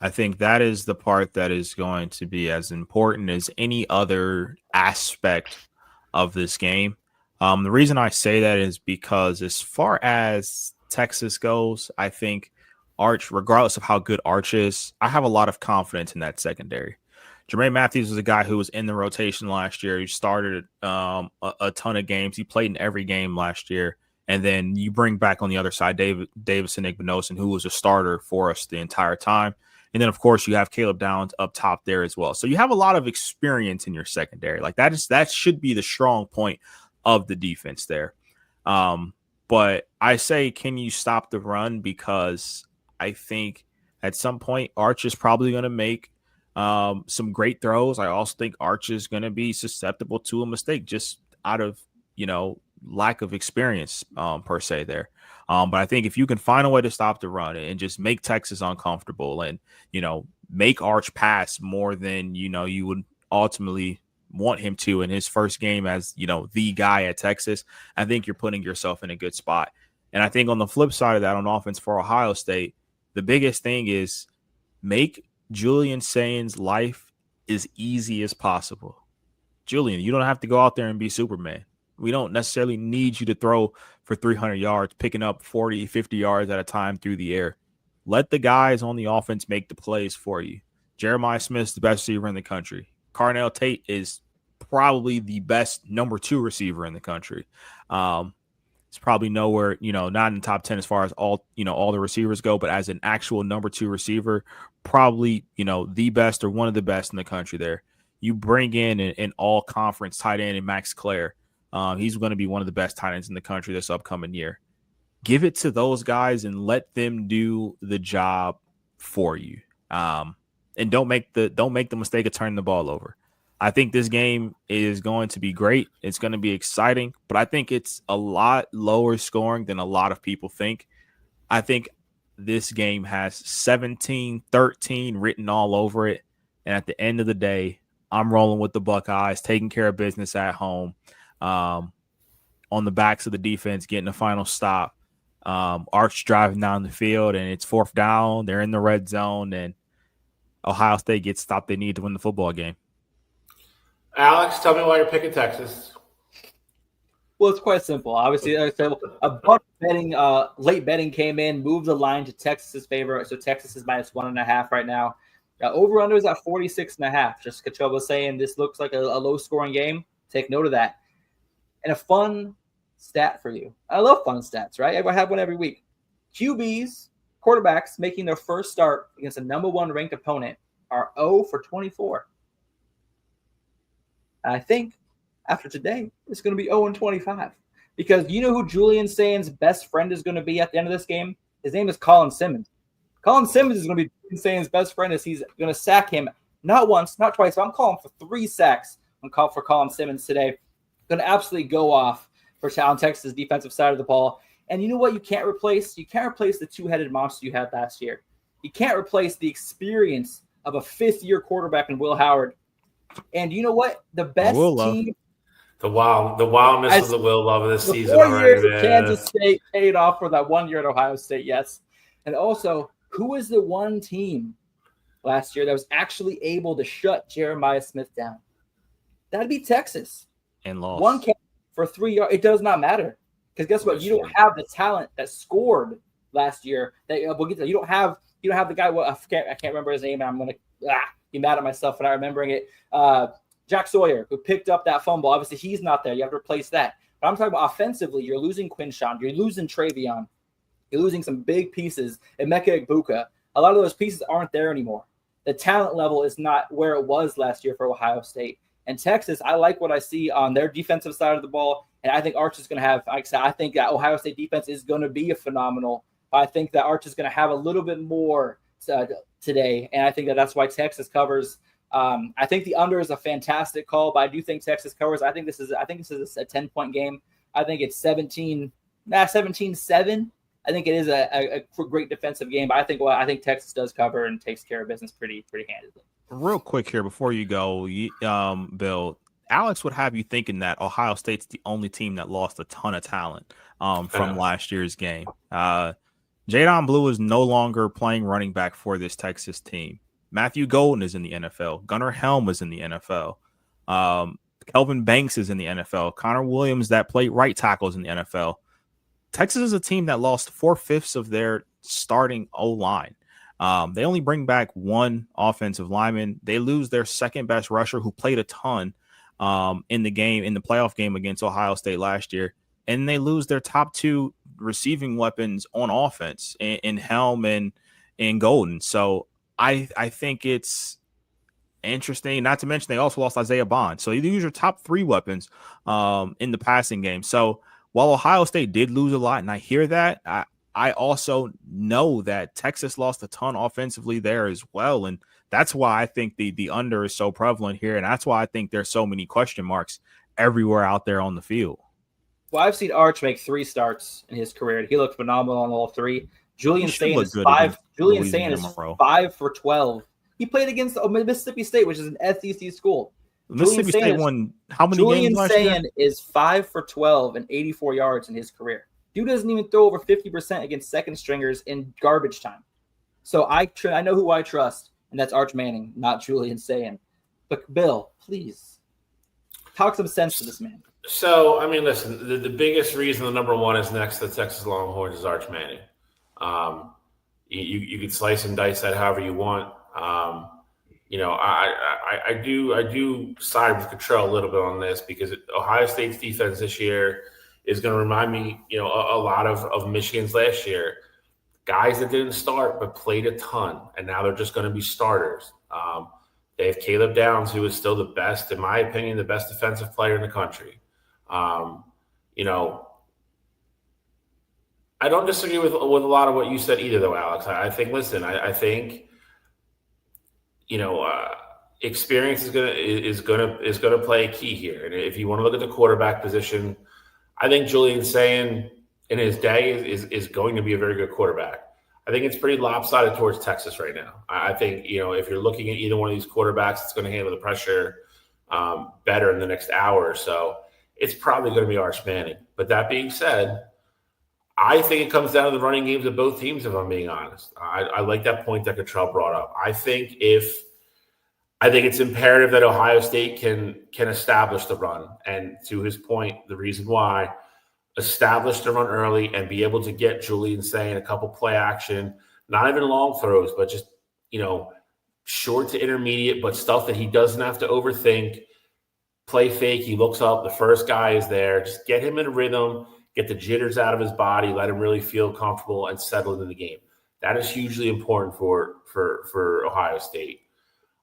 I think that is the part that is going to be as important as any other aspect of this game. The reason I say that is because as far as Texas goes, I think Arch, regardless of how good Arch is, I have a lot of confidence in that secondary. Jermaine Matthews was a guy who was in the rotation last year. He started a ton of games. He played in every game last year. And then you bring back on the other side Davison Igbinosun, who was a starter for us the entire time. And then, of course, you have Caleb Downs up top there as well. So you have a lot of experience in your secondary. Like that should be the strong point of the defense there. But I say, can you stop the run? Because I think at some point Arch is probably going to make some great throws. I also think Arch is going to be susceptible to a mistake just out of, lack of experience per se there. But I think if you can find a way to stop the run and just make Texas uncomfortable and, make Arch pass more than, you would ultimately want him to in his first game as, the guy at Texas, I think you're putting yourself in a good spot. And I think on the flip side of that, on offense for Ohio State, the biggest thing is make Julian Sain's life as easy as possible. Julian, you don't have to go out there and be Superman. We don't necessarily need you to throw for 300 yards, picking up 40, 50 yards at a time through the air. Let the guys on the offense make the plays for you. Jeremiah Smith's the best receiver in the country. Carnell Tate is probably the best number 2 receiver in the country. It's probably nowhere, not in the top 10 as far as all the receivers go, but as an actual number 2 receiver, probably, the best or one of the best in the country there. You bring in an all conference tight end in Max Clare. He's going to be one of the best tight ends in the country this upcoming year. Give it to those guys and let them do the job for you. And don't make the mistake of turning the ball over. I think this game is going to be great. It's going to be exciting, but I think it's a lot lower scoring than a lot of people think. I think this game has 17-13 written all over it. And at the end of the day, I'm rolling with the Buckeyes, taking care of business at home, on the backs of the defense, getting the final stop. Arch driving down the field, and it's 4th down. They're in the red zone, and Ohio State gets stopped. They need to win the football game. Alex, tell me why you're picking Texas. Well, it's quite simple. Obviously, a bunch of betting, late betting came in, moved the line to Texas's favor. So Texas is minus 1.5 right now. Over-under is at 46.5. Just Kachoba saying this looks like a low-scoring game. Take note of that. And a fun stat for you. I love fun stats, right? I have one every week. QBs, quarterbacks making their first start against a number 1 ranked opponent are 0 for 24. And I think after today, it's going to be 0 and 25. Because you know who Julian Sain's best friend is going to be at the end of this game? His name is Colin Simmons. Colin Simmons is going to be Julian Sain's best friend as he's going to sack him not once, not twice. But I'm calling for 3 sacks. I'm calling for Colin Simmons today. Going to absolutely go off for Texas' defensive side of the ball. And you know what you can't replace? You can't replace the 2-headed monster you had last year. You can't replace the experience of a 5th-year quarterback in Will Howard. And you know what? The best team. The wildness of the Will Love of this season. 4 years at Kansas State paid off for that 1 year at Ohio State, yes. And also, who was the one team last year that was actually able to shut Jeremiah Smith down? That'd be Texas. And lost. 1 catch for 3 yards. It does not matter. Because guess what? You don't have the talent that scored last year. We'll get to. You don't have the guy. Well, I can't remember his name, and I'm gonna be mad at myself for not remembering it. Jack Sawyer, who picked up that fumble. Obviously, he's not there. You have to replace that. But I'm talking about offensively. You're losing Quinshawn. You're losing Travion. You're losing some big pieces. Emeka Egbuka. A lot of those pieces aren't there anymore. The talent level is not where it was last year for Ohio State. And Texas, I like what I see on their defensive side of the ball. And I think Arch is going to have, like I said, I think that Ohio State defense is going to be a phenomenal. I think that Arch is going to have a little bit more today. And I think that's why Texas covers. I think the under is a fantastic call, but I do think Texas covers. I think this is a 10-point game. I think it's 17-7. I think it is a great defensive game, but I think Texas does cover and takes care of business pretty handedly. Real quick here before you go, Bill, Alex would have you thinking that Ohio State's the only team that lost a ton of talent from last year's game. Jadon Blue is no longer playing running back for this Texas team. Matthew Golden is in the NFL. Gunnar Helm is in the NFL. Kelvin Banks is in the NFL. Connor Williams, that played right tackle, is in the NFL. Texas is a team that lost 4/5 of their starting O-line. They only bring back one offensive lineman. They lose their second best rusher who played a ton in the playoff game against Ohio State last year. And they lose their top two receiving weapons on offense in Helm and Golden. So I think it's interesting. Not to mention they also lost Isaiah Bond. So you lose your top three weapons in the passing game. So while Ohio State did lose a lot, and I hear that, I also know that Texas lost a ton offensively there as well. And that's why I think the under is so prevalent here. And that's why I think there's so many question marks everywhere out there on the field. Well, I've seen Arch make 3 starts in his career, and he looked phenomenal on all 3. Julian Sain is 5 for 12. He played against Mississippi State, which is an SEC school. Mississippi State won how many games last year? Julian Sain is 5 for 12 and 84 yards in his career. Dude doesn't even throw over 50% against second stringers in garbage time. So I know who I trust, and that's Arch Manning, not Julian Sain. But Bill, please talk some sense to this man. So, I mean, listen, the biggest reason the number one is next to the Texas Longhorns is Arch Manning. You could slice and dice that however you want. I do side with Cottrell a little bit on this because Ohio State's defense this year is going to remind me, a lot of Michigan's last year. Guys that didn't start but played a ton, and now they're just going to be starters. They have Caleb Downs, who is still the best, in my opinion, the best defensive player in the country. I don't disagree with a lot of what you said either, though, Alex. I think experience is gonna play a key here. And if you want to look at the quarterback position, I think Julian Sain in his day is going to be a very good quarterback. I think it's pretty lopsided towards Texas right now. I think, if you're looking at either one of these quarterbacks that's going to handle the pressure better in the next hour or so, it's probably going to be Arch Manning. But that being said, I think it comes down to the running games of both teams, if I'm being honest. I like that point that Cottrell brought up. I think it's imperative that Ohio State can establish the run. And to his point, the reason why, establish the run early and be able to get Julian Sain a couple play action, not even long throws, but just, short to intermediate, but stuff that he doesn't have to overthink. Play fake, he looks up, the first guy is there. Just get him in a rhythm, get the jitters out of his body, let him really feel comfortable and settle into the game. That is hugely important for Ohio State.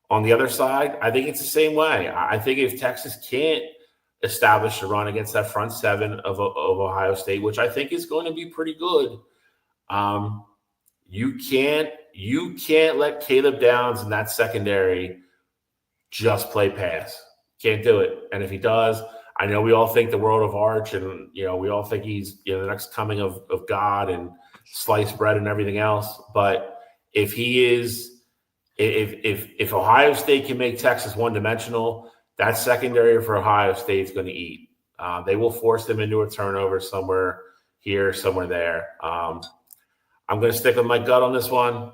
On the other side, I think it's the same way. I think if Texas can't establish a run against that front seven of Ohio State, which I think is going to be pretty good, you can't let Caleb Downs in that secondary just play pass. Can't do it. And if he does, I know we all think the world of Arch, and we all think he's the next coming of God and sliced bread and everything else. But if Ohio State can make Texas one-dimensional, that secondary for Ohio State is going to eat. They will force them into a turnover somewhere here, somewhere there. I'm going to stick with my gut on this one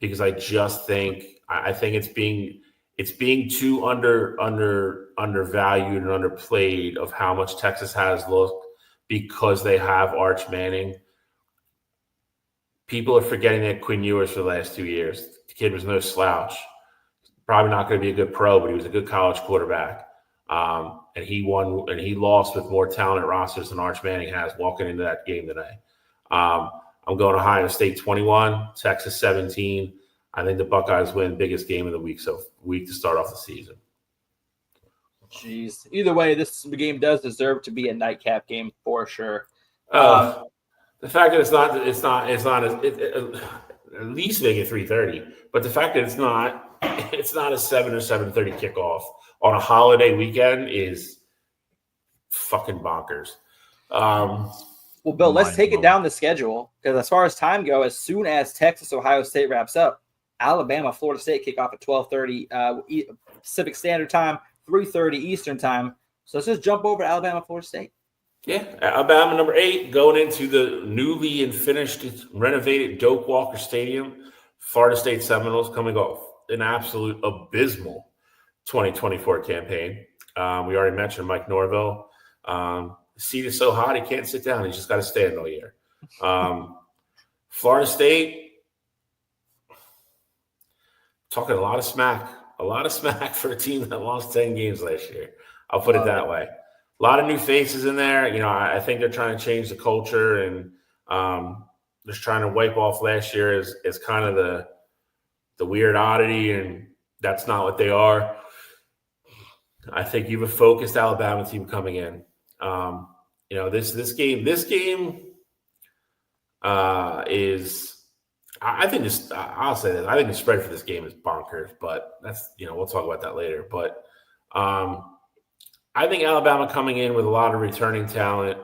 because I just think it's being too undervalued and underplayed of how much Texas has looked because they have Arch Manning. People are forgetting that Quinn Ewers for the last 2 years. The kid was no slouch. Probably not going to be a good pro, but he was a good college quarterback. And he lost with more talented rosters than Arch Manning has walking into that game today. I'm going Ohio State 21, Texas 17. I think the Buckeyes win, biggest game of the week, so week to start off the season. Jeez. Either way, this game does deserve to be a nightcap game for sure. The fact that it's not at least make it 3:30. But the fact that it's not a 7 or 7:30 kickoff on a holiday weekend is fucking bonkers. Well, Bill, let's take it down the schedule because as far as time go, as soon as Texas Ohio State wraps up, Alabama Florida State kick off at 12:30 Pacific Standard Time, 3:30 Eastern Time. So let's just jump over to Alabama Florida State. Yeah, Alabama number 8 going into the newly and finished renovated Doak Walker Stadium. Florida State Seminoles coming off an absolute abysmal 2024 campaign. We already mentioned Mike Norvell. The seat is so hot he can't sit down. He's just got to stand all year. Florida State, talking a lot of smack for a team that lost 10 games last year. I'll put it that way. A lot of new faces in there. You know, I think they're trying to change the culture and just trying to wipe off last year as kind of the weird oddity, and that's not what they are. I think you have a focused Alabama team coming in. You know, this game is. I'll say this. I think the spread for this game is bonkers, but that's, you know, we'll talk about that later. But I think Alabama coming in with a lot of returning talent,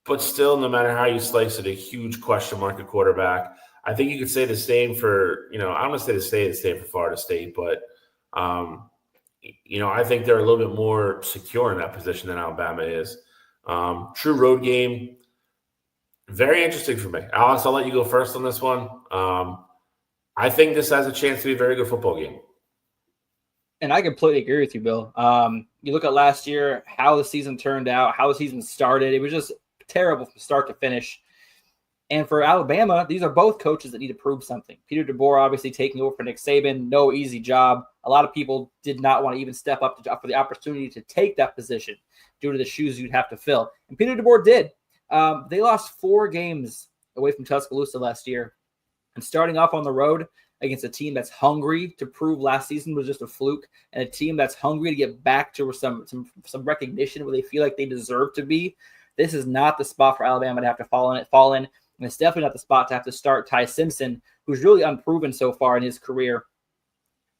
but still, no matter how you slice it, a huge question mark at quarterback. I think you could say the same for, you know, I'm going to say the same for Florida State, but, you know, I think they're a little bit more secure in that position than Alabama is. True road game. Very interesting for me. Alex, I'll let you go first on this one. I think this has a chance to be a very good football game. And I completely agree with you, Bill. You look at last year, how the season turned out, how the season started. It was just terrible from start to finish. And for Alabama, these are both coaches that need to prove something. Peter DeBoer obviously taking over for Nick Saban, no easy job. A lot of people did not want to even step up for the opportunity to take that position due to the shoes you'd have to fill. And Peter DeBoer did. They lost 4 games away from Tuscaloosa last year. And starting off on the road against a team that's hungry to prove last season was just a fluke, and a team that's hungry to get back to some recognition where they feel like they deserve to be. This is not the spot for Alabama to have to fall in. And it's definitely not the spot to have to start Ty Simpson, who's really unproven so far in his career.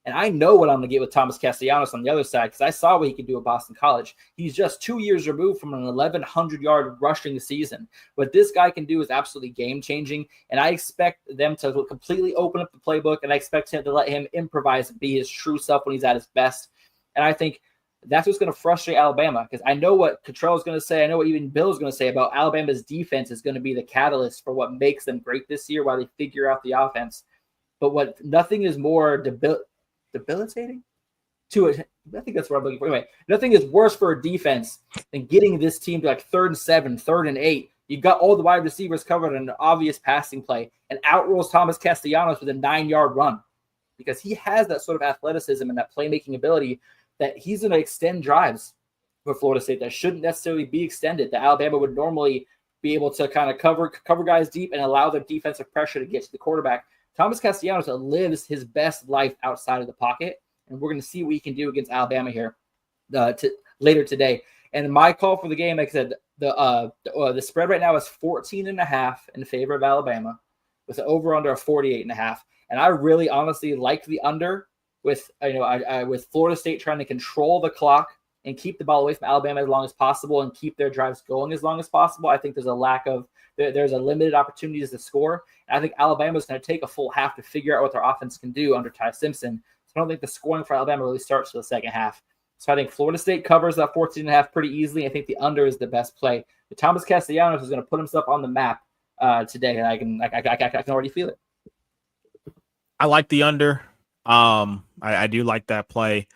And I know what I'm going to get with Thomas Castellanos on the other side, because I saw what he could do at Boston College. He's just 2 years removed from an 1,100-yard rushing season. What this guy can do is absolutely game-changing, and I expect them to completely open up the playbook, and I expect him to let him improvise and be his true self when he's at his best. And I think that's what's going to frustrate Alabama, because I know what Cottrell is going to say. I know what even Bill is going to say about Alabama's defense is going to be the catalyst for what makes them great this year while they figure out the offense. But what nothing is more debilitating to it. I think that's what I'm looking for. Anyway, nothing is worse for a defense than getting this team to like 3rd and 7, 3rd and 8. You got all the wide receivers covered in an obvious passing play and outrolls Thomas Castellanos with a 9-yard run, because he has that sort of athleticism and that playmaking ability that he's going to extend drives for Florida State that shouldn't necessarily be extended, that Alabama would normally be able to kind of cover guys deep and allow their defensive pressure to get to the quarterback. Thomas Castellanos lives his best life outside of the pocket, and we're going to see what he can do against Alabama here later today. And my call for the game, like I said, the spread right now is 14.5 in favor of Alabama, with an over/under of 48.5. And I really honestly like the under with with Florida State trying to control the clock and keep the ball away from Alabama as long as possible and keep their drives going as long as possible. I think there's a limited opportunities to score. And I think Alabama's going to take a full half to figure out what their offense can do under Ty Simpson. So I don't think the scoring for Alabama really starts for the second half. So I think Florida State covers that 14.5 pretty easily. I think the under is the best play. But Thomas Castellanos is going to put himself on the map today, and I can already feel it. I like the under. I do like that play.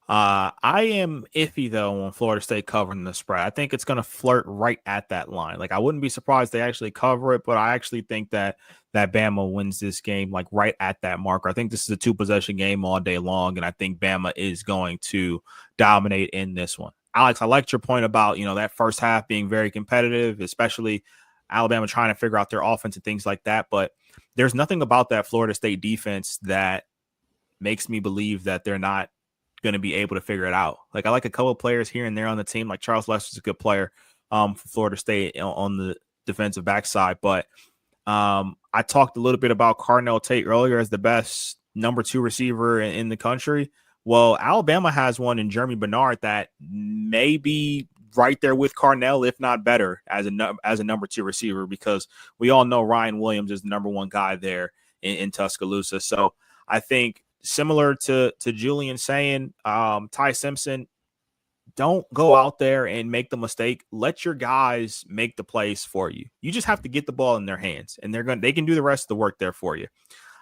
I am iffy though on Florida State covering the spread. I think it's going to flirt right at that line. Like, I wouldn't be surprised they actually cover it, but I actually think that Bama wins this game like right at that marker. I think this is a 2-possession game all day long, and I think Bama is going to dominate in this one. Alex, I liked your point about, that first half being very competitive, especially Alabama trying to figure out their offense and things like that. But there's nothing about that Florida State defense that makes me believe that they're not going to be able to figure it out. Like, I like a couple of players here and there on the team. Like Charles Lester's a good player for Florida State on the defensive backside. But I talked a little bit about Carnell Tate earlier as the best number 2 receiver in the country. Well, Alabama has one in Jeremy Bernard that may be right there with Carnell, if not better, as a number 2 receiver, because we all know Ryan Williams is the number 1 guy there in Tuscaloosa. So I think, similar to Julian saying, Ty Simpson, don't go out there and make the mistake. Let your guys make the plays for you. You just have to get the ball in their hands, and they can do the rest of the work there for you.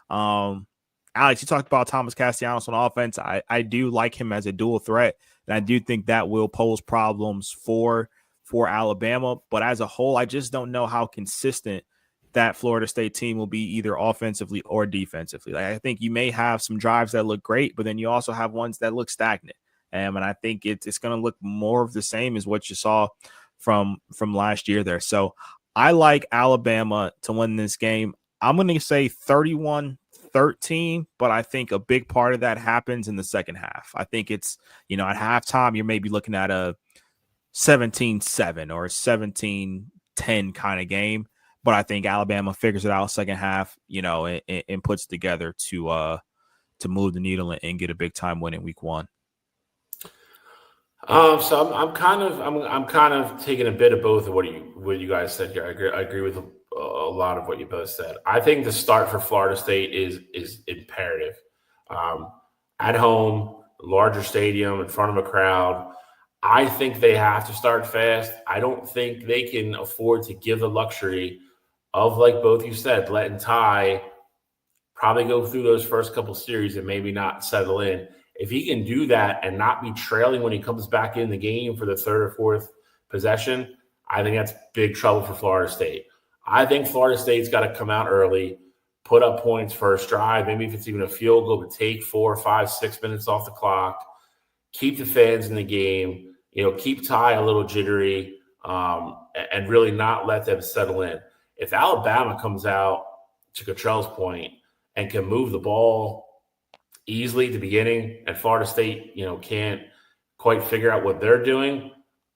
Alex, you talked about Thomas Castellanos on offense. I do like him as a dual threat, and I do think that will pose problems for for Alabama. But as a whole, I just don't know how consistent that Florida State team will be either offensively or defensively. Like, I think you may have some drives that look great, but then you also have ones that look stagnant. And I think it's going to look more of the same as what you saw from last year there. So I like Alabama to win this game. I'm going to say 31-13, but I think a big part of that happens in the second half. I think it's, at halftime, you're maybe looking at a 17-7 or a 17-10 kind of game. But I think Alabama figures it out second half, and puts it together to move the needle and get a big time win in week 1. So I'm kind of taking a bit of both of what you guys said here. I agree with a lot of what you both said. I think the start for Florida State is imperative. At home, larger stadium, in front of a crowd. I think they have to start fast. I don't think they can afford to give the luxury of, like both you said, letting Ty probably go through those first couple series and maybe not settle in. If he can do that and not be trailing when he comes back in the game for the third or fourth possession, I think that's big trouble for Florida State. I think Florida State's got to come out early, put up points first drive, maybe if it's even a field goal, but take 4, 5, 6 minutes off the clock, keep the fans in the game, keep Ty a little jittery, and really not let them settle in. If Alabama comes out, to Cottrell's point, and can move the ball easily at the beginning, and Florida State, can't quite figure out what they're doing,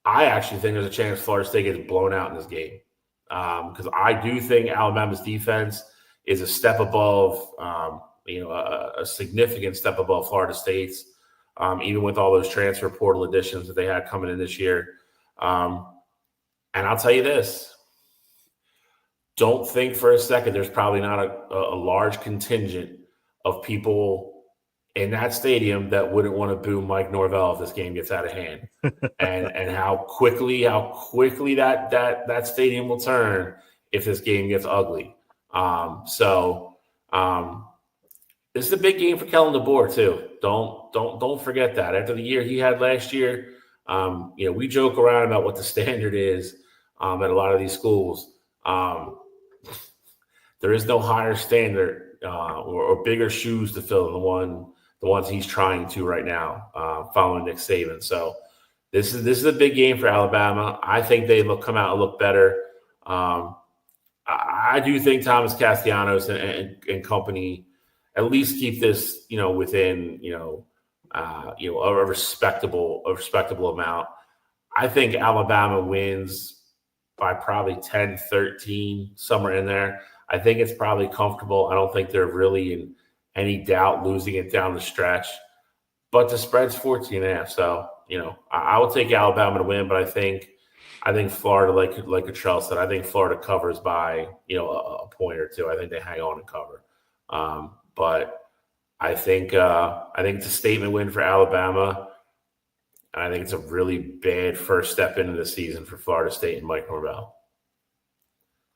I actually think there's a chance Florida State gets blown out in this game. Because I do think Alabama's defense is a step above, a significant step above Florida State's, even with all those transfer portal additions that they had coming in this year. And I'll tell you this. Don't think for a second there's probably not a large contingent of people in that stadium that wouldn't want to boo Mike Norvell if this game gets out of hand, and how quickly that stadium will turn if this game gets ugly. This is a big game for Kellen DeBoer too. Don't forget that. After the year he had last year, we joke around about what the standard is at a lot of these schools. There is no higher standard or bigger shoes to fill than the ones he's trying to right now, following Nick Saban. So this is a big game for Alabama. I think they come out and look better. I do think Thomas Castellanos and company at least keep this, within, a respectable amount. I think Alabama wins by probably 10-13, somewhere in there. I think it's probably comfortable. I don't think they're really in any doubt losing it down the stretch. But the spread's 14.5. So, I will take Alabama to win, but I think Florida, like Cottrell said, I think Florida covers by, a point or two. I think they hang on and cover. But I think it's a statement win for Alabama. And I think it's a really bad first step into the season for Florida State and Mike Norvell.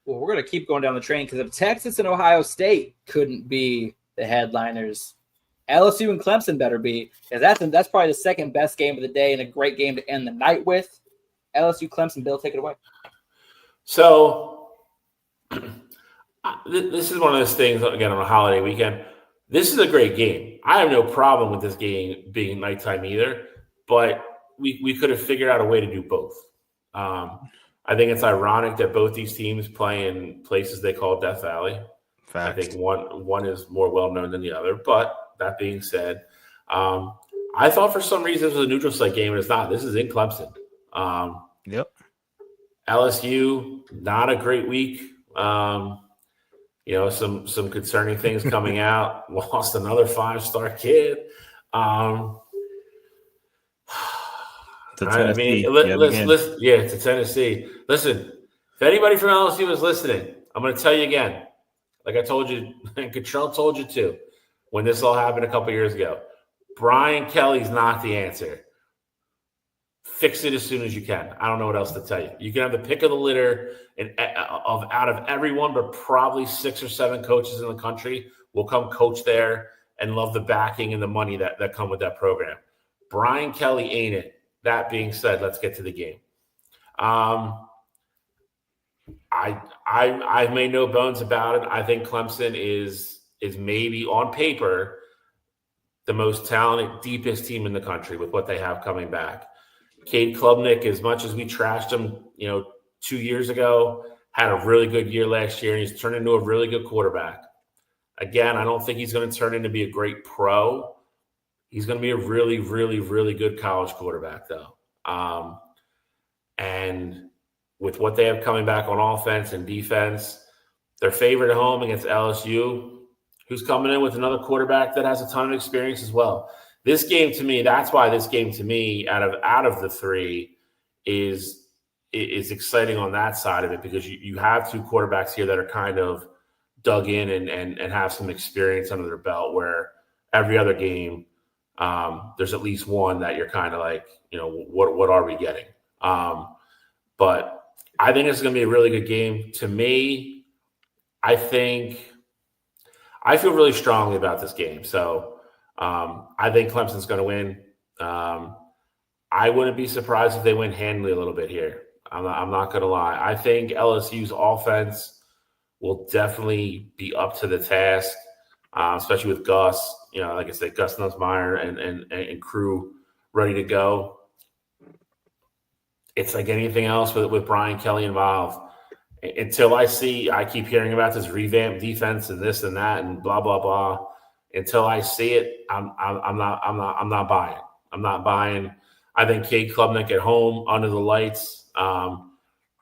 Well, we're going to keep going down the train because if Texas and Ohio State couldn't be the headliners, LSU and Clemson better be, because that's probably the second best game of the day and a great game to end the night with. LSU, Clemson, Bill, take it away. So this is one of those things, again, on a holiday weekend. This is a great game. I have no problem with this game being nighttime either, but we could have figured out a way to do both. I think it's ironic that both these teams play in places they call Death Valley. Facts. I think one is more well-known than the other. But that being said, I thought for some reason it was a neutral site game, and it's not. This is in Clemson. Yep. LSU, not a great week. Some concerning things coming out. Lost another 5-star kid. To Tennessee. Listen, if anybody from LSU is listening, I'm going to tell you again, like I told you, and Cottrell told you too, when this all happened a couple years ago, Brian Kelly's not the answer. Fix it as soon as you can. I don't know what else to tell you. You can have the pick of the litter out of everyone, but probably 6 or 7 coaches in the country will come coach there and love the backing and the money that come with that program. Brian Kelly ain't it. That being said, let's get to the game. I've made no bones about it. I think Clemson is maybe on paper the most talented, deepest team in the country with what they have coming back. Cade Klubnik, as much as we trashed him, 2 years ago, had a really good year last year, and he's turned into a really good quarterback. Again, I don't think he's going to turn into be a great pro. He's going to be a really, really, really good college quarterback, though. And with what they have coming back on offense and defense, they're favored at home against LSU, who's coming in with another quarterback that has a ton of experience as well. This game to me, that's why this game to me, out of the three, is exciting on that side of it, because you have two quarterbacks here that are kind of dug in and have some experience under their belt, where every other game there's at least one that you're kind of like, what are we getting? But I think it's going to be a really good game. To me, I feel really strongly about this game. So I think Clemson's going to win. I wouldn't be surprised if they win handily a little bit here. I'm not going to lie. I think LSU's offense will definitely be up to the task, especially with Gus. Like I said, Gus Nussmeier and crew ready to go. It's like anything else with Brian Kelly involved. Until I keep hearing about this revamped defense and this and that and blah blah blah. Until I see it, I'm not buying. I'm not buying. I think Cade Klubnik at home under the lights,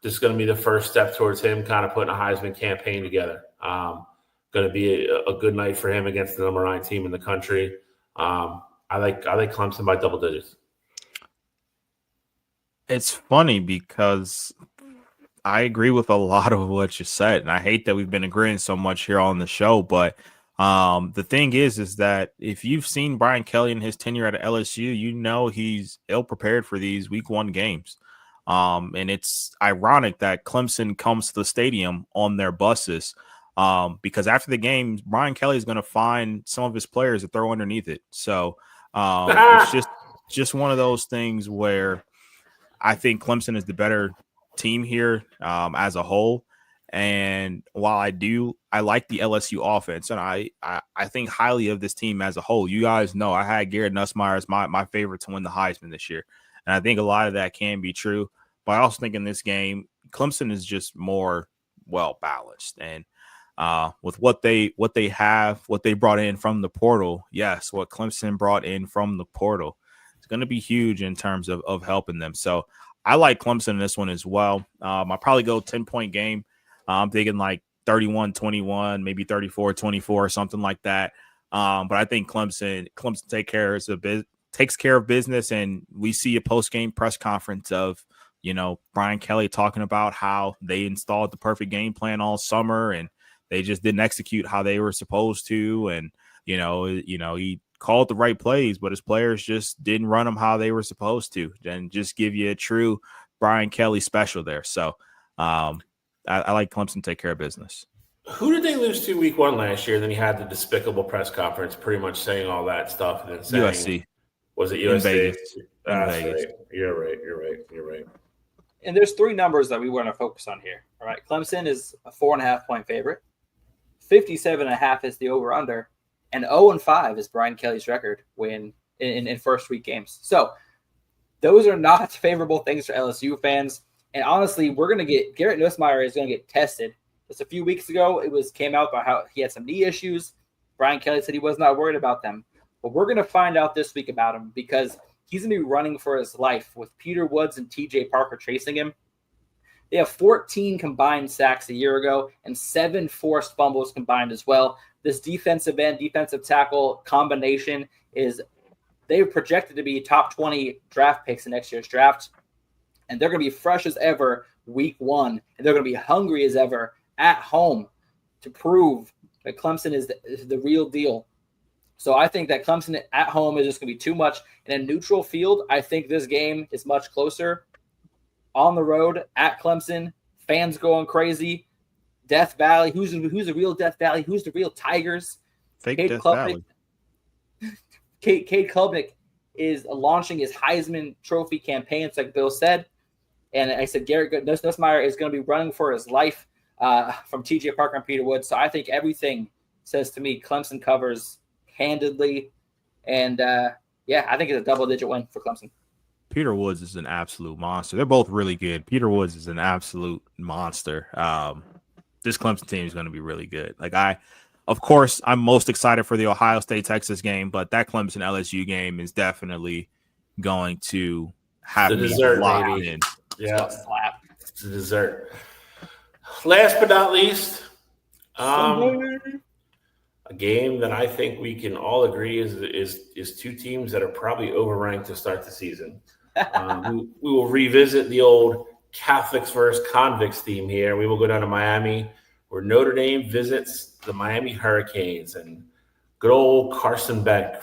just going to be the first step towards him kind of putting a Heisman campaign together. Going to be a good night for him against the number 9 team in the country. I like Clemson by double digits. It's funny because I agree with a lot of what you said, and I hate that we've been agreeing so much here on the show. But the thing is that if you've seen Brian Kelly in his tenure at LSU, he's ill prepared for these week 1 games. And it's ironic that Clemson comes to the stadium on their buses, because after the game, Brian Kelly is going to find some of his players to throw underneath it. So it's just one of those things where I think Clemson is the better team here as a whole. And while I like the LSU offense, and I think highly of this team as a whole. You guys know I had Garrett Nussmeier as my favorite to win the Heisman this year. And I think a lot of that can be true. But I also think in this game, Clemson is just more well-balanced. And with what they brought in from the portal, yes, what Clemson brought in from the portal, it's going to be huge in terms of helping them. So I like Clemson in this one as well. I'll probably go 10-point game. I'm thinking like 31-21, maybe 34-24 or something like that. But I think Clemson takes care of business, and we see a post-game press conference of Brian Kelly talking about how they installed the perfect game plan all summer and they just didn't execute how they were supposed to. And he called the right plays, but his players just didn't run them how they were supposed to, and just give you a true Brian Kelly special there. So I like Clemson to take care of business. Who did they lose to week 1 last year? Then he had the despicable press conference pretty much saying all that stuff. And then saying, USC. Was it USC? In Vegas. That's right. You're right. And there's 3 numbers that we want to focus on here. All right. Clemson is a 4.5-point favorite. 57.5 is the over-under. And 0-5 is Brian Kelly's record in first week games. So those are not favorable things for LSU fans. And honestly, we're going to get Garrett Nussmeier is going to get tested. Just a few weeks ago, came out about how he had some knee issues. Brian Kelly said he was not worried about them. But we're going to find out this week about him, because he's going to be running for his life with Peter Woods and TJ Parker chasing him. They have 14 combined sacks a year ago and 7 forced fumbles combined as well. This defensive end, defensive tackle combination they're projected to be top 20 draft picks in next year's draft. And they're going to be fresh as ever week 1. And they're going to be hungry as ever at home to prove that Clemson is the real deal. So I think that Clemson at home is just going to be too much. In a neutral field, I think this game is much closer. On the road at Clemson, fans going crazy. Death Valley, who's the real Death Valley? Who's the real Tigers? Fake Death Valley. Cade Klubnik is launching his Heisman Trophy campaign, like Bill said. And I said Garrett Nussmeier is going to be running for his life from TJ Parker and Peter Woods. So I think everything says to me Clemson covers handedly. And, I think it's a double-digit win for Clemson. Peter Woods is an absolute monster. They're both really good. Peter Woods is an absolute monster. This Clemson team is going to be really good. Of course, I'm most excited for the Ohio State-Texas game, but that Clemson-LSU game is definitely going to have me locked in. Yeah, it's a dessert. Last but not least, a game that I think we can all agree is two teams that are probably overranked to start the season. We will revisit the old Catholics versus convicts theme here. We will go down to Miami, where Notre Dame visits the Miami Hurricanes, and good old Carson Beck,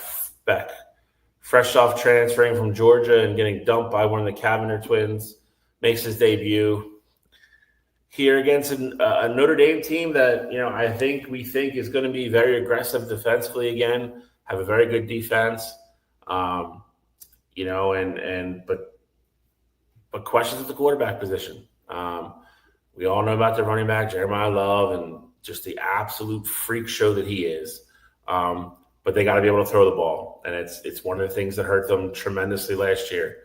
fresh off transferring from Georgia and getting dumped by one of the Cavanagh twins, makes his debut here against a Notre Dame team that, we think is going to be very aggressive defensively again, have a very good defense, but questions at the quarterback position. We all know about the running back, Jeremiah Love, and just the absolute freak show that he is. But they got to be able to throw the ball, and it's one of the things that hurt them tremendously last year.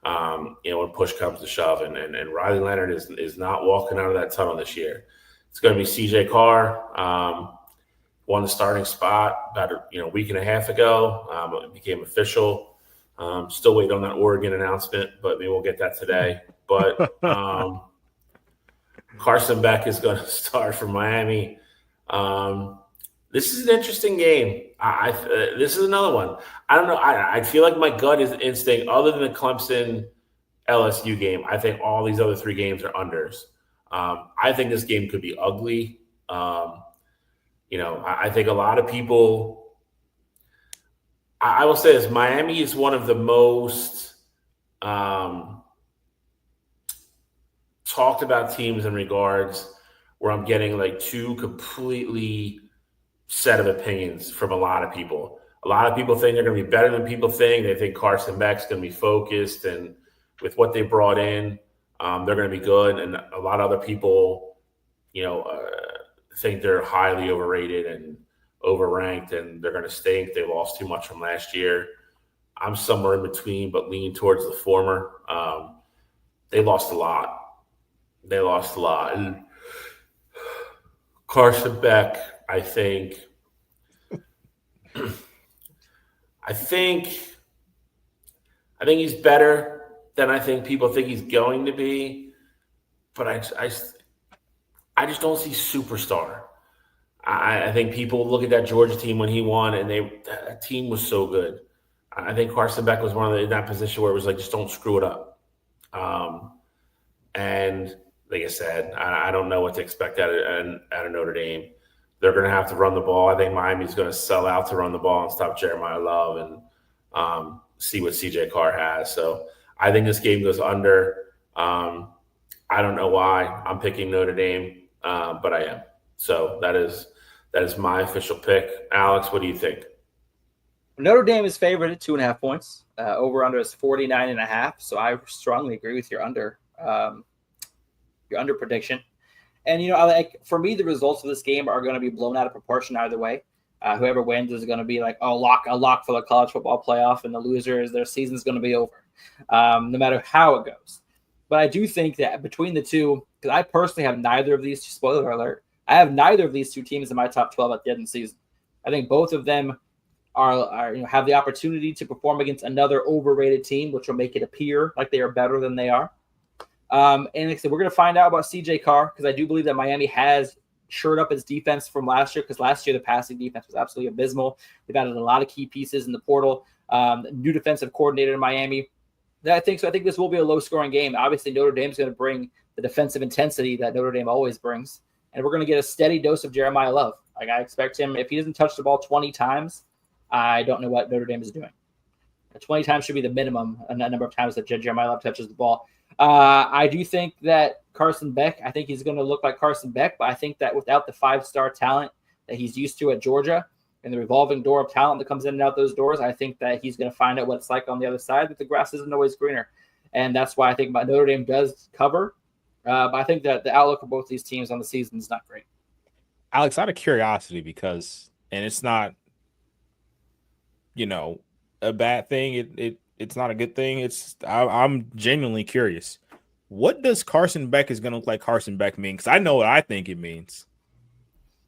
When push comes to shove, and Riley Leonard is not walking out of that tunnel this year. It's going to be CJ Carr, won the starting spot about a week and a half ago. It became official. Still waiting on that Oregon announcement, but maybe we'll get that today. But Carson Beck is going to start for Miami. This is an interesting game. This is another one. I don't know. I feel like my gut is instinct. Other than the Clemson LSU game, I think all these other three games are unders. I think this game could be ugly. I think a lot of people. I will say this: Miami is one of the most talked about teams in regards where I'm getting like two completely set of opinions from a lot of people. A lot of people think they're going to be better than people think. They think Carson Beck's going to be focused, and with what they brought in, they're going to be good. And a lot of other people, think they're highly overrated and overranked, and they're going to stink. They lost too much from last year. I'm somewhere in between, but lean towards the former. They lost a lot. And Carson Beck, I think he's better than I think people think he's going to be, but I just don't see superstar. I think people look at that Georgia team when he won, and that team was so good. I think Carson Beck was in that position where it was like, just don't screw it up. And like I said, I don't know what to expect out of Notre Dame. They're going to have to run the ball. I think Miami's going to sell out to run the ball and stop Jeremiah Love and see what CJ Carr has. So I think this game goes under. I don't know why I'm picking Notre Dame, but I am. So that is my official pick. Alex, what do you think? Notre Dame is favored at 2.5 points. Over under is 49.5. So I strongly agree with your under prediction. And, for me, the results of this game are going to be blown out of proportion either way. Whoever wins is going to be like, a lock for the college football playoff, and the loser their season's going to be over, no matter how it goes. But I do think that between the two, because I personally have neither of these, spoiler alert, I have neither of these two teams in my top 12 at the end of the season. I think both of them are have the opportunity to perform against another overrated team, which will make it appear like they are better than they are. And like I said, we're going to find out about CJ Carr, because I do believe that Miami has shored up its defense from last year, because last year the passing defense was absolutely abysmal. They've added a lot of key pieces in the portal. New defensive coordinator in Miami. I think this will be a low-scoring game. Obviously, Notre Dame's going to bring the defensive intensity that Notre Dame always brings, and we're going to get a steady dose of Jeremiah Love. Like, I expect him, if he doesn't touch the ball 20 times, I don't know what Notre Dame is doing. 20 times should be the minimum number of times that Jeremiah Love touches the ball. I do think that Carson Beck, I think he's going to look like Carson Beck, but I think that without the 5-star talent that he's used to at Georgia and the revolving door of talent that comes in and out those doors, I think that he's going to find out what it's like on the other side, but the grass isn't always greener. and that's why I think Notre Dame does cover. But I think that the outlook of both these teams on the season is not great. Alex, out of curiosity, because and it's not, a bad thing. It's not a good thing. I'm genuinely curious. What does Carson Beck is going to look like Carson Beck mean? Because I know what I think it means.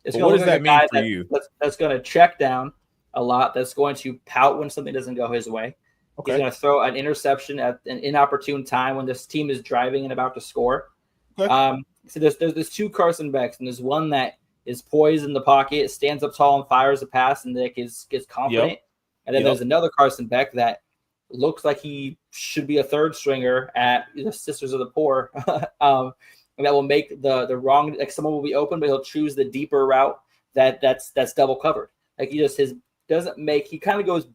It's What does that mean for you? That's going to check down a lot. That's going to pout when something doesn't go his way. Okay. He's going to throw an interception at an inopportune time when this team is driving and about to score. Okay. So there's two Carson Becks, and there's one that is poised in the pocket, stands up tall and fires a pass, and gets confident. Yep. And then there's another Carson Beck that looks like he should be a third stringer at the Sisters of the Poor. And that will make the wrong, like someone will be open, but he'll choose the deeper route that's double covered. Like he kind of goes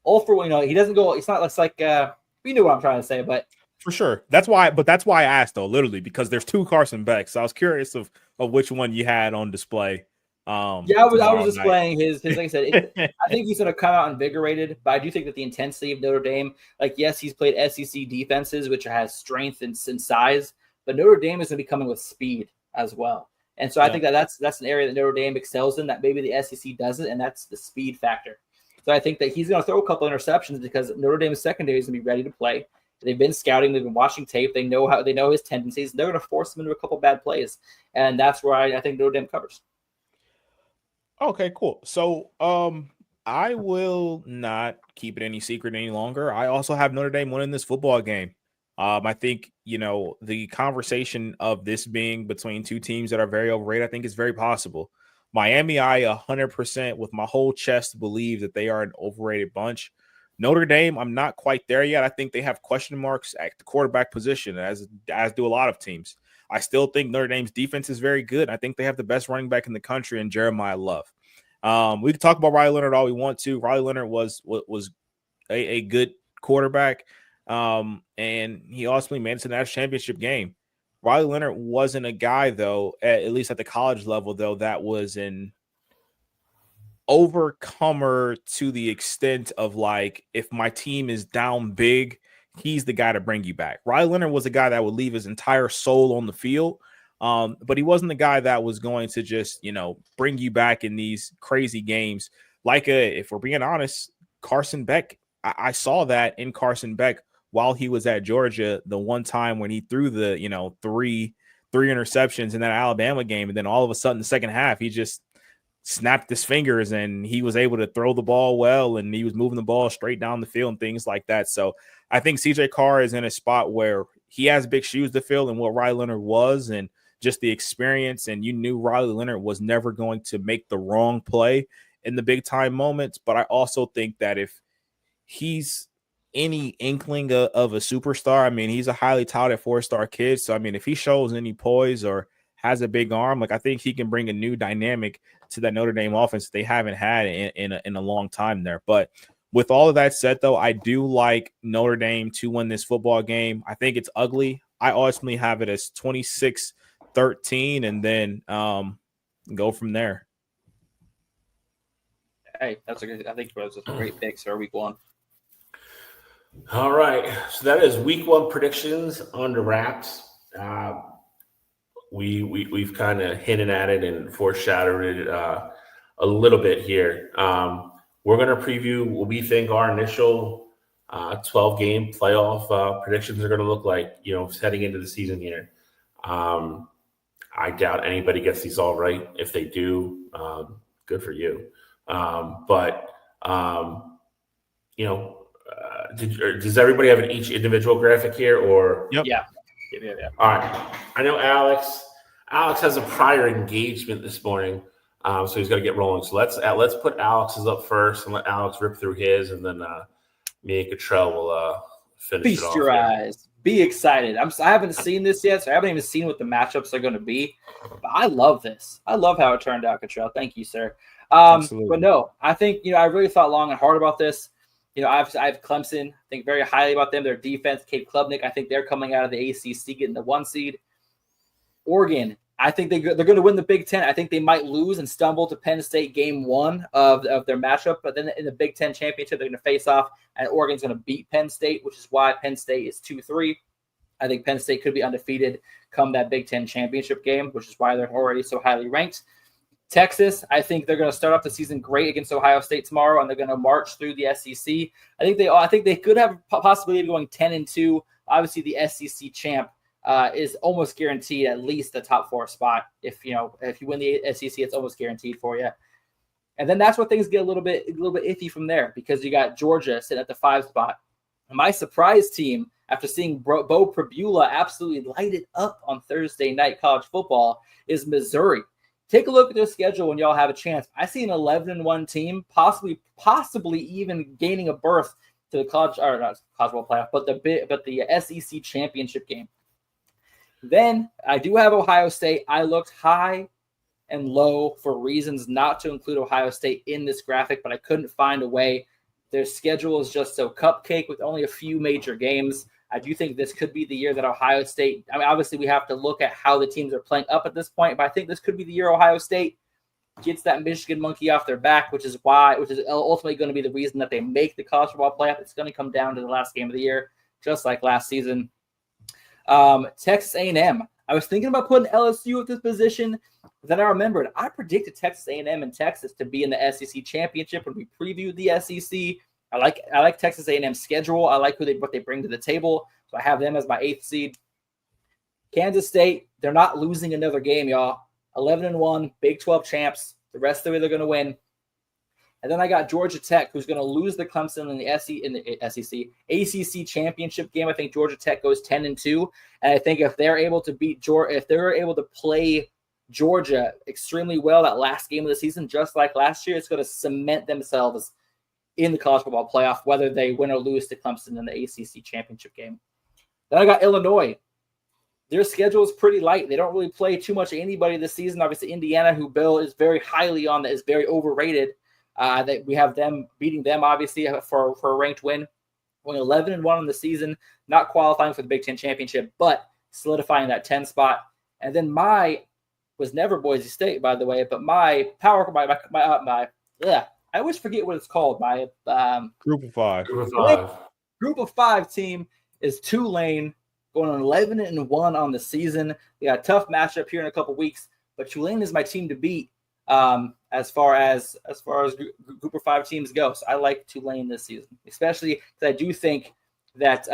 all for, he doesn't go, it's not like you know what I'm trying to say, but for sure. That's why I asked though, literally, because there's two Carson Becks. So I was curious of which one you had on display. I was displaying his like I said, I think he's going to come out invigorated, but I do think that the intensity of Notre Dame, like, yes, he's played SEC defenses, which has strength and size, but Notre Dame is going to be coming with speed as well. And so I think that's an area that Notre Dame excels in that maybe the SEC doesn't, and that's the speed factor. So I think that he's going to throw a couple interceptions because Notre Dame's secondary is going to be ready to play. They've been scouting. They've been watching tape. They know his tendencies. They're going to force him into a couple bad plays, and that's where I think Notre Dame covers. Okay, cool. So I will not keep it any secret any longer. I also have Notre Dame winning this football game. I think, the conversation of this being between two teams that are very overrated, I think is very possible. Miami, I 100% with my whole chest believe that they are an overrated bunch. Notre Dame, I'm not quite there yet. I think they have question marks at the quarterback position, as do a lot of teams. I still think Notre Dame's defense is very good. I think they have the best running back in the country in Jeremiah Love. We can talk about Riley Leonard all we want to. Riley Leonard was a good quarterback, and he ultimately made it to the national championship game. Riley Leonard wasn't a guy, though, at least at the college level, though, that was an overcomer to the extent of, like, if my team is down big, he's the guy to bring you back. Riley Leonard was a guy that would leave his entire soul on the field, but he wasn't the guy that was going to just, bring you back in these crazy games. Like, if we're being honest, Carson Beck, I saw that in Carson Beck while he was at Georgia, the one time when he threw the, three interceptions in that Alabama game. And then all of a sudden, the second half, he just snapped his fingers and he was able to throw the ball well, and he was moving the ball straight down the field and things like that. So I think CJ Carr is in a spot where he has big shoes to fill, and what Riley Leonard was, and just the experience. And you knew Riley Leonard was never going to make the wrong play in the big time moments. But I also think that if he's any inkling of a superstar, I mean, he's a highly touted 4-star kid. So, I mean, if he shows any poise or has a big arm, like, I think he can bring a new dynamic to that Notre Dame offense they haven't had in a long time there. But with all of that said, though, I do like Notre Dame to win this football game. I think it's ugly. I ultimately have it as 26-13, and then go from there. Hey, I think those are great picks for week one. All right, so that is week one predictions under wraps. We've kind of hinted at it and foreshadowed it a little bit here. We're going to preview what we think our initial 12-game playoff predictions are going to look like, heading into the season here. I doubt anybody gets these all right. If they do, good for you. Does everybody have each individual graphic here, or? Yep. Yeah. All right. I know Alex has a prior engagement this morning, so he's got to get rolling. So let's put Alex's up first and let Alex rip through his, and then me and Cottrell will finish Feast it off. Feast your eyes. Be excited. I haven't seen this yet, so I haven't even seen what the matchups are going to be. But I love this. I love how it turned out, Cottrell. Thank you, sir. But no, I think, I really thought long and hard about this. I have Clemson. I think very highly about them. Their defense, Cade Klubnik, I think they're coming out of the ACC getting the 1 seed. Oregon, I think they're going to win the Big Ten. I think they might lose and stumble to Penn State game 1 of their matchup. But then in the Big Ten championship, they're going to face off, and Oregon's going to beat Penn State, which is why Penn State is 2-3. I think Penn State could be undefeated come that Big Ten championship game, which is why they're already so highly ranked. Texas, I think they're going to start off the season great against Ohio State tomorrow, and they're going to march through the SEC. I think they could have a possibility of going 10-2. Obviously, the SEC champ is almost guaranteed at least the top 4 spot. If you win the SEC, it's almost guaranteed for you. And then that's where things get a little bit iffy from there, because you got Georgia sitting at the 5 spot. And my surprise team, after seeing Bo Pribula absolutely light it up on Thursday night college football, is Missouri. Take a look at their schedule when y'all have a chance. I see an 11-1 team, possibly even gaining a berth to the college football playoff, but the SEC championship game. Then I do have Ohio State. I looked high and low for reasons not to include Ohio State in this graphic, but I couldn't find a way. Their schedule is just so cupcake with only a few major games. I do think this could be the year that Ohio State, obviously we have to look at how the teams are playing up at this point, but I think this could be the year Ohio State gets that Michigan monkey off their back, which is ultimately going to be the reason that they make the college football playoff. It's going to come down to the last game of the year, just like last season. Texas A&M. I was thinking about putting LSU at this position, but then I remembered I predicted Texas A&M and Texas to be in the SEC championship when we previewed the SEC. I like Texas A&M's schedule. I like what they bring to the table, so I have them as my 8th seed. Kansas State, they're not losing another game, y'all. 11-1, Big 12 champs. The rest of the way they're going to win. And then I got Georgia Tech, who's going to lose the Clemson in the ACC championship game. I think Georgia Tech goes 10-2, and I think if they're able to play Georgia extremely well that last game of the season, just like last year, it's going to cement themselves in the college football playoff, whether they win or lose to Clemson in the ACC championship game. Then I got Illinois. Their schedule is pretty light. They don't really play too much of anybody this season. Obviously, Indiana, who Bill is very highly on, that is very overrated. That we have them beating them, obviously, for a ranked win. Going 11-1 on the season, not qualifying for the Big Ten championship, but solidifying that 10 spot. And then was never Boise State, by the way, but my I always forget what it's called. My Group of 5. Group of 5 team is Tulane, going on 11-1 on the season. We got a tough matchup here in a couple weeks, but Tulane is my team to beat as far as Group of 5 teams go. So I like Tulane this season, especially because I do think that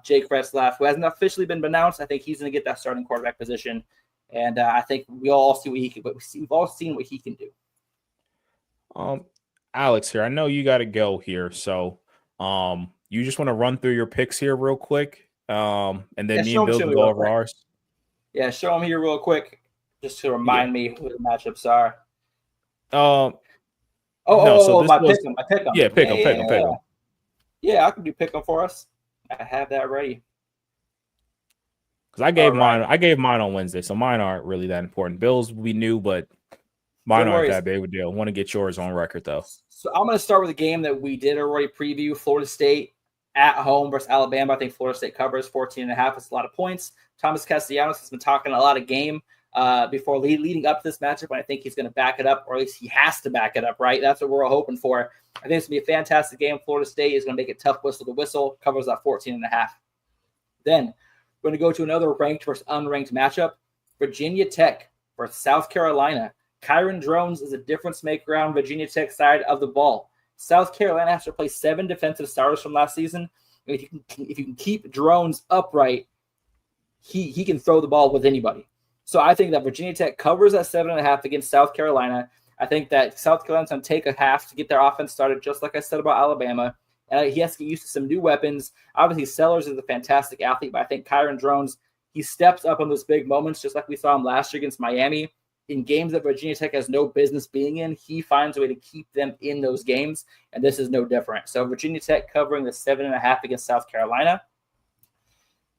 Jake Retzlaff, who hasn't officially been announced, I think he's going to get that starting quarterback position, and I think we all see what he can. But we've all seen what he can do. Alex here. I know you got to go here, so you just want to run through your picks here real quick, and then me and Bill can go over ours. Yeah, show them here real quick, just to remind me who the matchups are. My pick 'em. Yeah, pick 'em. Yeah, I can do pick 'em for us. I have that ready. Because I gave mine on Wednesday, so mine aren't really that important. Bill's we knew, but mine aren't that big of a deal. I want to get yours on record, though. So I'm going to start with a game that we did already preview, Florida State at home versus Alabama. I think Florida State covers 14.5. It's a lot of points. Thomas Castellanos has been talking a lot of game before leading up to this matchup, and I think he's going to back it up, or at least he has to back it up, right? That's what we're all hoping for. I think it's going to be a fantastic game. Florida State is going to make it tough whistle to whistle, covers that 14.5. Then we're going to go to another ranked versus unranked matchup, Virginia Tech versus South Carolina. Kyron Drones is a difference maker on Virginia Tech side of the ball. South Carolina has to play 7 defensive starters from last season. If you can keep Drones upright, he can throw the ball with anybody. So I think that Virginia Tech covers that 7.5 against South Carolina. I think that South Carolina's going to take a half to get their offense started, just like I said about Alabama. He has to get used to some new weapons. Obviously, Sellers is a fantastic athlete, but I think Kyron Drones, he steps up on those big moments, just like we saw him last year against Miami. In games that Virginia Tech has no business being in, he finds a way to keep them in those games, and this is no different. So Virginia Tech covering the 7.5 against South Carolina.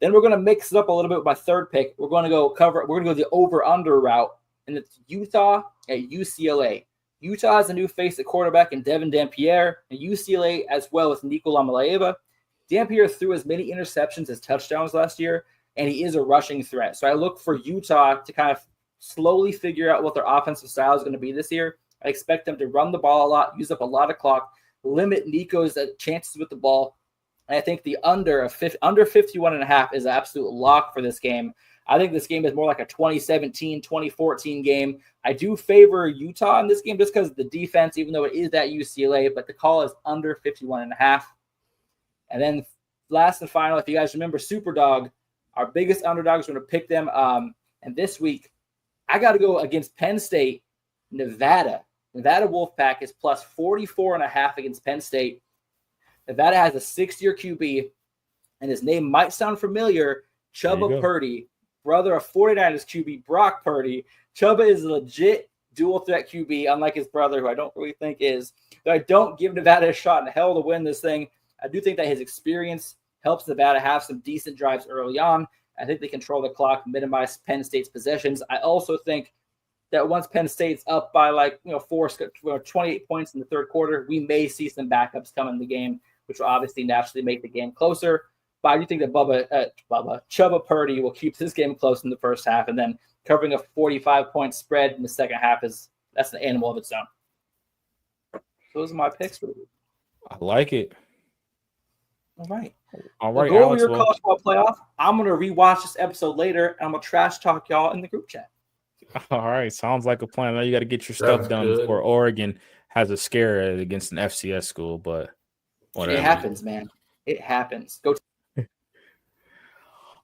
Then we're going to mix it up a little bit with my third pick. We're going to go the over-under route, and it's Utah at UCLA. Utah has a new face at quarterback in Devin Dampier, and UCLA as well with Nikola Malaeva. Dampier threw as many interceptions as touchdowns last year, and he is a rushing threat. So I look for Utah to kind of slowly figure out what their offensive style is going to be this year. I expect them to run the ball a lot, use up a lot of clock, limit Nico's chances with the ball. And I think the under 51.5 is an absolute lock for this game. I think this game is more like a 2017, 2014 game. I do favor Utah in this game just because of the defense, even though it is at UCLA, but the call is under 51.5. And then last and final, if you guys remember Superdog, our biggest underdogs, we're going to pick them. And this week, I got to go against Penn State, Nevada. Nevada Wolfpack is plus 44.5 against Penn State. Nevada has a 6-year QB, and his name might sound familiar, Chubba Purdy, brother of 49ers QB Brock Purdy. Chubba is a legit dual threat QB, unlike his brother, who I don't really think is. Though I don't give Nevada a shot in hell to win this thing, I do think that his experience helps Nevada have some decent drives early on. I think they control the clock, minimize Penn State's possessions. I also think that once Penn State's up by 28 points in the third quarter, we may see some backups come in the game, which will obviously naturally make the game closer. But I do think that Chubba Purdy will keep this game close in the first half, and then covering a 45-point spread in the second half that's an animal of its own. Those are my picks for the week. I like it. All right. Go over your college football playoff. I'm going to rewatch this episode later, and I'm going to trash talk y'all in the group chat. All right. Sounds like a plan. Now you got to get your stuff done before Oregon has a scare against an FCS school, but whatever. It happens, man. It happens. Go.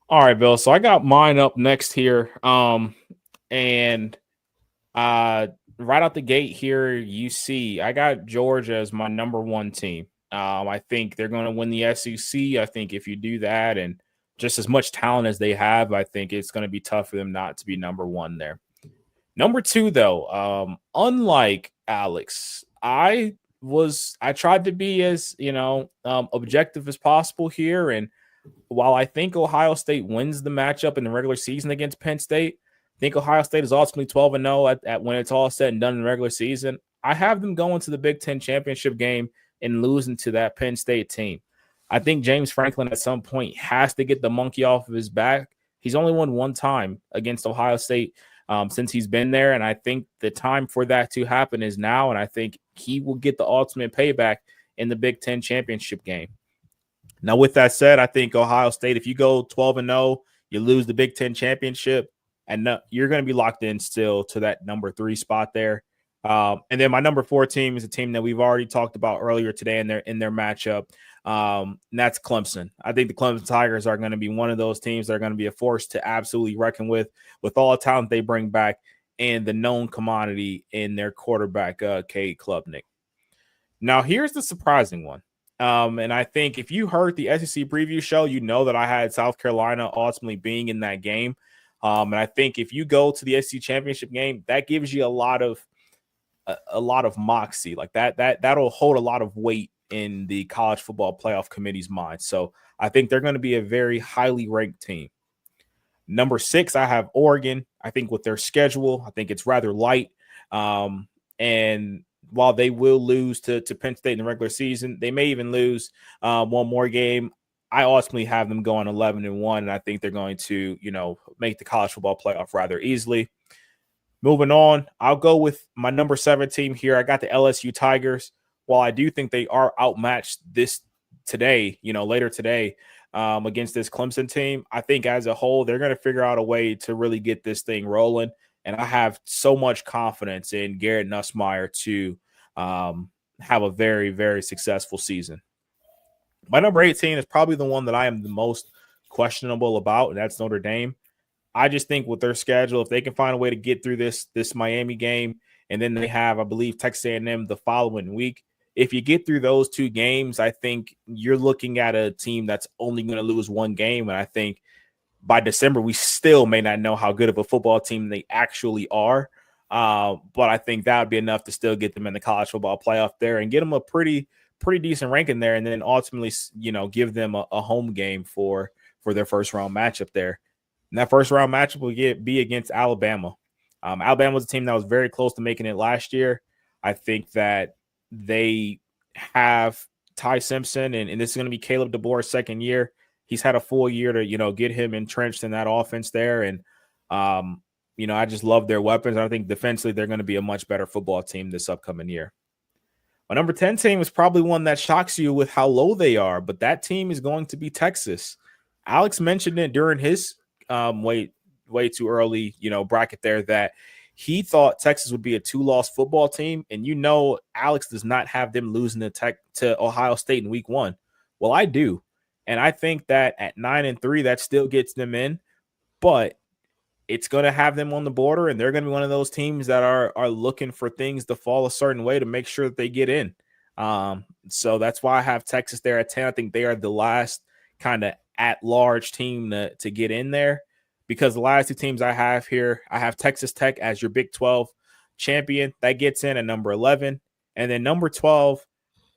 All right, Bill. So I got mine up next here. And right out the gate here, you see I got Georgia as my number one team. I think they're going to win the SEC. I think if you do that and just as much talent as they have, I think it's going to be tough for them not to be number one there. Number two, though, unlike Alex, I tried to be as, objective as possible here. And while I think Ohio State wins the matchup in the regular season against Penn State, I think Ohio State is ultimately 12-0 at when it's all said and done in the regular season. I have them going to the Big Ten championship game and losing to that Penn State team. I think James Franklin at some point has to get the monkey off of his back. He's only won one time against Ohio State since he's been there, and I think the time for that to happen is now, and I think he will get the ultimate payback in the Big Ten championship game. Now, with that said, I think Ohio State, if you go 12-0, you lose the Big Ten championship, and you're going to be locked in still to that number 3 spot there. And then my number 4 team is a team that we've already talked about earlier today in their matchup. And that's Clemson. I think the Clemson Tigers are going to be one of those teams that are going to be a force to absolutely reckon with all the talent they bring back and the known commodity in their quarterback, Cade Klubnik. Now, here's the surprising one. And I think if you heard the SEC preview show, you know that I had South Carolina ultimately being in that game. And I think if you go to the SEC championship game, that gives you a lot of moxie. Like that'll hold a lot of weight in the college football playoff committee's mind. So I think they're going to be a very highly ranked team. Number 6, I have Oregon. I think with their schedule, I think it's rather light. And while they will lose to Penn State in the regular season, they may even lose one more game. I ultimately have them going 11-1, and I think they're going to, make the college football playoff rather easily. Moving on, I'll go with my number 7 team here. I got the LSU Tigers. While I do think they are outmatched later today against this Clemson team, I think as a whole, they're going to figure out a way to really get this thing rolling. And I have so much confidence in Garrett Nussmeier to have a very, very successful season. My number 18 is probably the one that I am the most questionable about, and that's Notre Dame. I just think with their schedule, if they can find a way to get through this Miami game, and then they have, I believe, Texas A&M the following week. If you get through those 2 games, I think you're looking at a team that's only going to lose 1 game. And I think by December, we still may not know how good of a football team they actually are. But I think that would be enough to still get them in the college football playoff there and get them a pretty decent ranking there. And then ultimately, give them a home game for their first round matchup there. And that first round matchup will be against Alabama. Alabama was a team that was very close to making it last year. I think that they have Ty Simpson, and this is going to be Caleb DeBoer's second year. He's had a full year to, get him entrenched in that offense there. And I just love their weapons. I think defensively they're going to be a much better football team this upcoming year. My number 10 team is probably one that shocks you with how low they are, but that team is going to be Texas. Alex mentioned it during his way too early, bracket there, that he thought Texas would be a 2-loss football team. And Alex does not have them losing to Ohio State in week 1. Well, I do. And I think that at 9-3, that still gets them in, but it's going to have them on the border, and they're going to be one of those teams that are looking for things to fall a certain way to make sure that they get in. So that's why I have Texas there at 10. I think they are the last kind of at-large team to get in there, because the last 2 teams I have here, I have Texas Tech as your Big 12 champion. That gets in at number 11. And then number 12,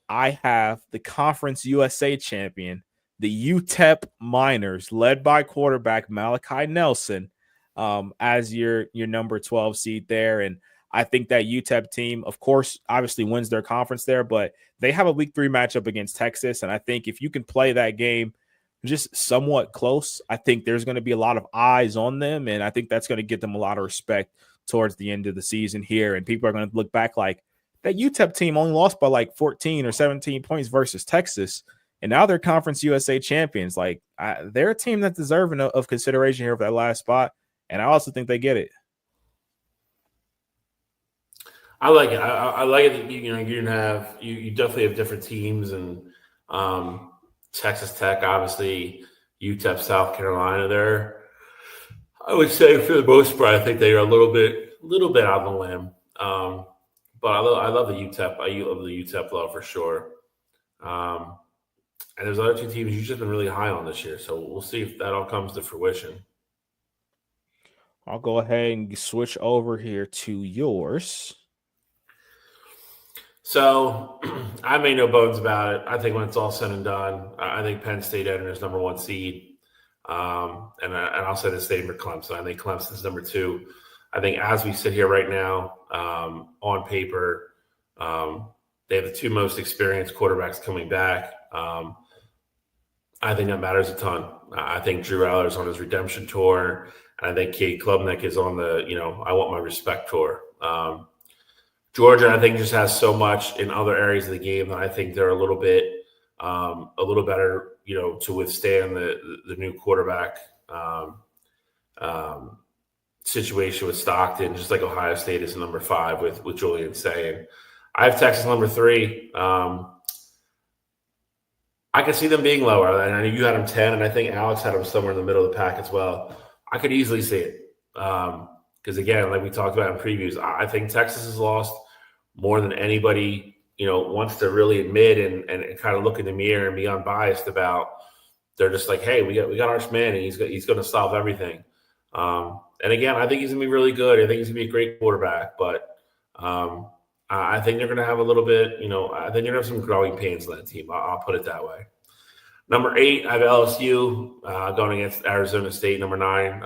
I have the Conference USA champion, the UTEP Miners, led by quarterback Malachi Nelson, as your number 12 seed there. And I think that UTEP team, of course, obviously wins their conference there, but they have a week 3 matchup against Texas. And I think if you can play that game just somewhat close, I think there's going to be a lot of eyes on them. And I think that's going to get them a lot of respect towards the end of the season here. And people are going to look back like, that UTEP team only lost by like 14 or 17 points versus Texas, and now they're Conference USA champions. Like, they're a team that's deserving of consideration here for that last spot, and I also think they get it. I like it. I like it that you're gonna have you definitely have different teams, and Texas Tech, obviously, UTEP, South Carolina. There, I would say for the most part, I think they are a little bit out on the limb. But I love the UTEP. I love the UTEP love for sure. And there's other 2 teams you've just been really high on this year. So we'll see if that all comes to fruition. I'll go ahead and switch over here to yours. So I made no bones about it. I think when it's all said and done, I think Penn State enters number 1 seed. And I'll say the same for Clemson. I think Clemson's number 2. I think as we sit here right now, on paper, they have the 2 most experienced quarterbacks coming back. I think that matters a ton. I think Drew Aller's on his redemption tour, and I think Kate Klubnik is on the, I want my respect tour. Georgia, I think, just has so much in other areas of the game that I think they're a little better, to withstand the new quarterback situation with Stockton, just like Ohio State is number 5 with Julian saying. I have Texas number 3. I could see them being lower. And I know you had them 10, and I think Alex had them somewhere in the middle of the pack as well. I could easily see it. Because, again, like we talked about in previews, I think Texas has lost more than anybody, wants to really admit and kind of look in the mirror and be unbiased about. They're just like, hey, we got Arch Manning. He's going to solve everything. And again, I think he's going to be really good. I think he's going to be a great quarterback. But I think they're going to have a little bit, I think they're going to have some growing pains on that team. I'll put it that way. Number 8, I have LSU going against Arizona State. Number 9,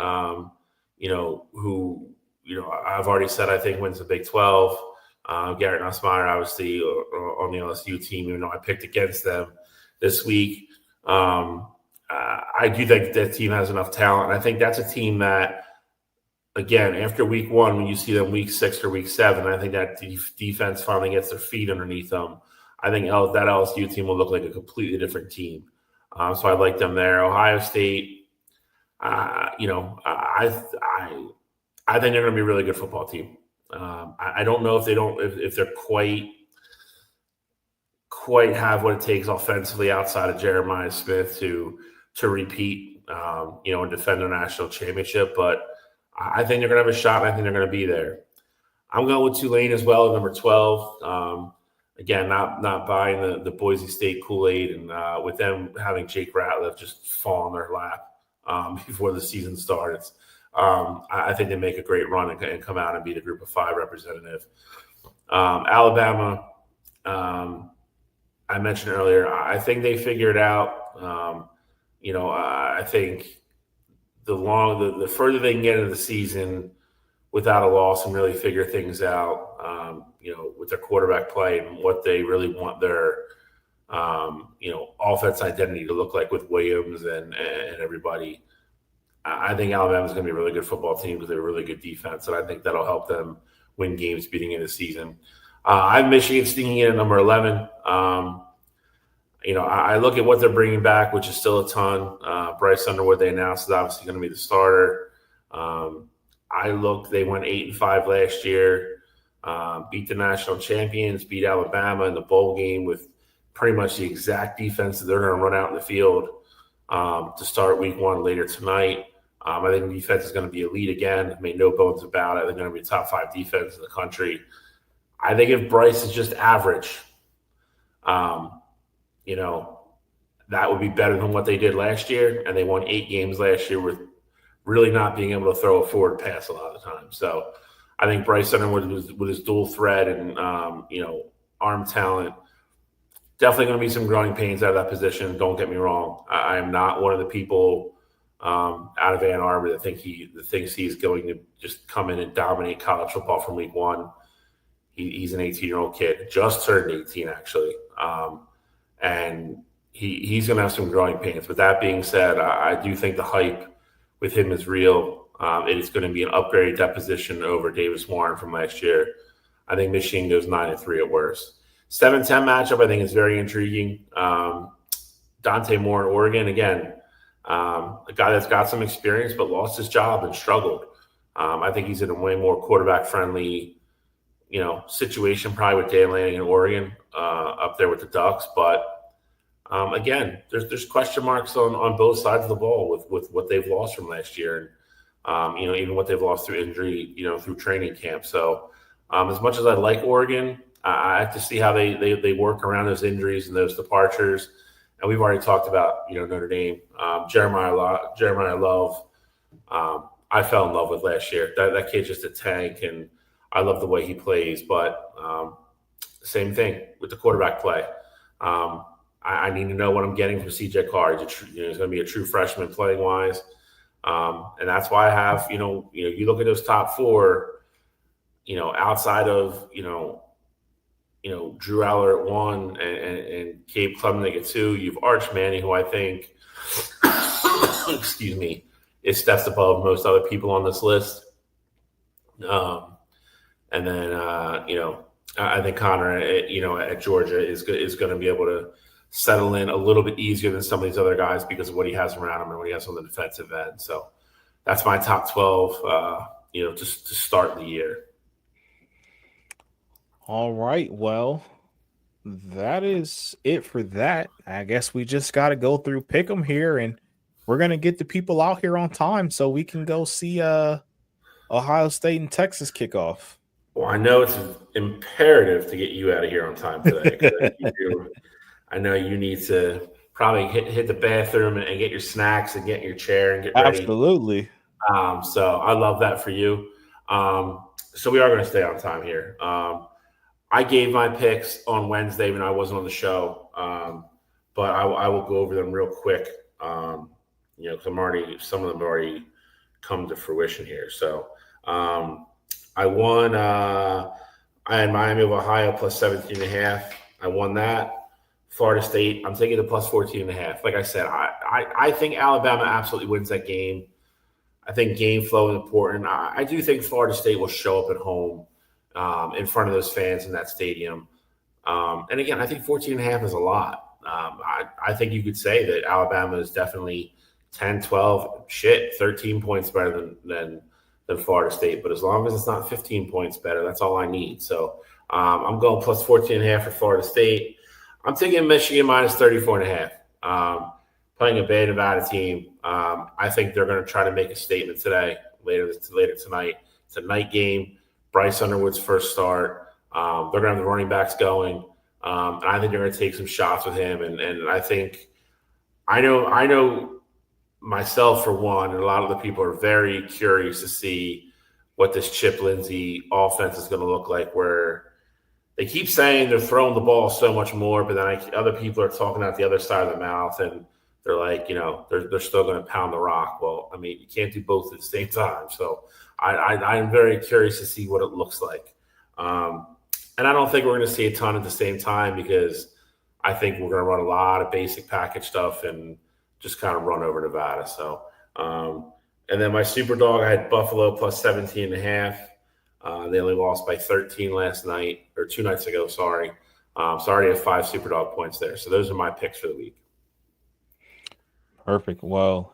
who I've already said I think wins the Big 12. Garrett Nussmeier, obviously, on the LSU team, even though I picked against them this week. I do think that team has enough talent. And I think that's a team that, again, after week 1, when you see them week 6 or week 7, I think that defense finally gets their feet underneath them. I think that LSU team will look like a completely different team. So I like them there. Ohio State, I think they're going to be a really good football team. I don't know if they're quite have what it takes offensively outside of Jeremiah Smith to repeat, and defend a national championship. But I think they're going to have a shot, and I think they're going to be there. I'm going with Tulane as well at number 12. Again, not buying the Boise State Kool-Aid, and with them having Jake Ratliff just fall on their lap before the season starts. I think they make a great run and come out and be the Group of 5 representative. Alabama, I mentioned earlier, I think they figured out. I think the further they can get into the season without a loss and really figure things out, with their quarterback play and what they really want their, offense identity to look like with Williams and everybody. I think Alabama's going to be a really good football team because they're a really good defense, and I think that'll help them win games beginning of the season. I have Michigan sneaking in at number 11. I look at what they're bringing back, which is still a ton. Bryce Underwood, they announced, is obviously going to be the starter. They went 8-5 last year, beat the national champions, beat Alabama in the bowl game with pretty much the exact defense that they're going to run out in the field to start week 1 later tonight. I think the defense is going to be elite again. I mean, no bones about it. They're going to be a top 5 defense in the country. I think if Bryce is just average, that would be better than what they did last year. And they won 8 games last year with really not being able to throw a forward pass a lot of the time. So I think Bryce Underwood with his dual threat and, arm talent, definitely going to be some growing pains out of that position. Don't get me wrong. I am not one of the people out of Ann Arbor that thinks he's going to just come in and dominate college football from week 1. He's an 18-year-old kid, just turned 18 actually, and he's going to have some growing pains. But that being said, I do think the hype with him is real. It is going to be an upgraded deposition over Davis Warren from last year. I think Michigan goes 9-3 at worst. 7-10 matchup I think is very intriguing. Dante Moore in Oregon again. A guy that's got some experience but lost his job and struggled. I think he's in a way more quarterback-friendly, situation probably with Dan Lanning in Oregon up there with the Ducks. But again, there's question marks on both sides of the ball with what they've lost from last year, and even what they've lost through injury, through training camp. So as much as I like Oregon, I have to see how they work around those injuries and those departures. And we've already talked about, Notre Dame, Jeremiah Love. I fell in love with last year. That kid's just a tank, and I love the way he plays. But same thing with the quarterback play. I need to know what I'm getting from CJ Carr. He's going to be a true freshman playing wise, and that's why I have you look at those top 4. Outside of Drew Aller at 1 and Cape Klubnik at 2. You've Arch Manning, who I think, excuse me, is steps above most other people on this list. And then, I think Connor, at Georgia is going to be able to settle in a little bit easier than some of these other guys because of what he has around him and what he has on the defensive end. So that's my top 12, just to start the year. All right. Well, that is it for that. I guess we just got to go through Pick'em here, and we're going to get the people out here on time so we can go see Ohio State and Texas kickoff. Well, I know it's imperative to get you out of here on time today. I know you need to probably hit the bathroom and get your snacks and get in your chair and get ready. Absolutely. So I love that for you. So we are going to stay on time here. I gave my picks on Wednesday when I wasn't on the show, but I will go over them real quick. Because some of them have already come to fruition here. So I won. I had Miami of Ohio plus 17.5. I won that. Florida State, I'm taking the plus 14.5. Like I said, I think Alabama absolutely wins that game. I think game flow is important. I do think Florida State will show up at home in front of those fans in that stadium. And again, I think 14.5 is a lot. I think you could say that Alabama is definitely 10, 12, 13 points better than Florida State. But as long as it's not 15 points better, that's all I need. So I'm going plus 14.5 for Florida State. I'm taking Michigan minus 34.5. Playing a bad Nevada team. I think they're going to try to make a statement today, later tonight. It's a night game. Bryce Underwood's first start. They're going to have the running backs going. And I think they're going to take some shots with him. And I think I know myself, for one, and a lot of the people are very curious to see what this Chip Lindsey offense is going to look like, where they keep saying they're throwing the ball so much more, but then other people are talking out the other side of the mouth, and they're like, they're still going to pound the rock. Well, I mean, you can't do both at the same time. So I'm very curious to see what it looks like. And I don't think we're going to see a ton at the same time, because I think we're going to run a lot of basic package stuff and just kind of run over Nevada. So And then my super dog, I had Buffalo plus 17.5. They only lost by 13 last night, or 2 nights ago, sorry. So I already have 5 super dog points there. So those are my picks for the week. Perfect. Well,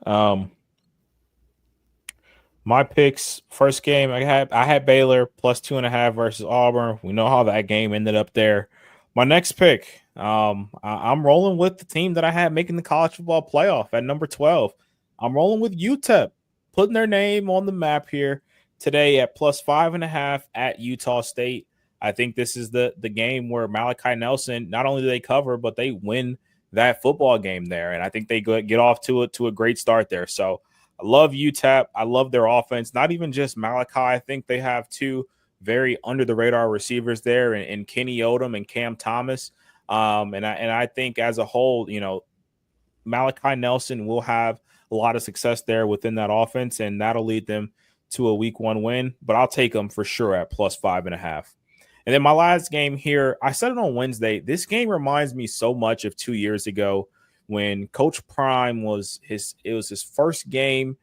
my picks, first game, I had Baylor plus 2.5 versus Auburn. We know how that game ended up there. My next pick, I'm rolling with the team that I had making the college football playoff at number 12. I'm rolling with UTEP, putting their name on the map here today at plus 5.5 at Utah State. I think this is the game where Malachi Nelson, not only do they cover, but they win that football game there. And I think they get off to a great start there. So I love UTEP. I love their offense. Not even just Malachi. I think they have 2 very under the radar receivers there in Kenny Odom and Cam Thomas. And I think as a whole, Malachi Nelson will have a lot of success there within that offense, and that'll lead them to a week 1 win. But I'll take them for sure at plus 5.5. And then my last game here, I said it on Wednesday. This game reminds me so much of 2 years ago when Coach Prime was his first game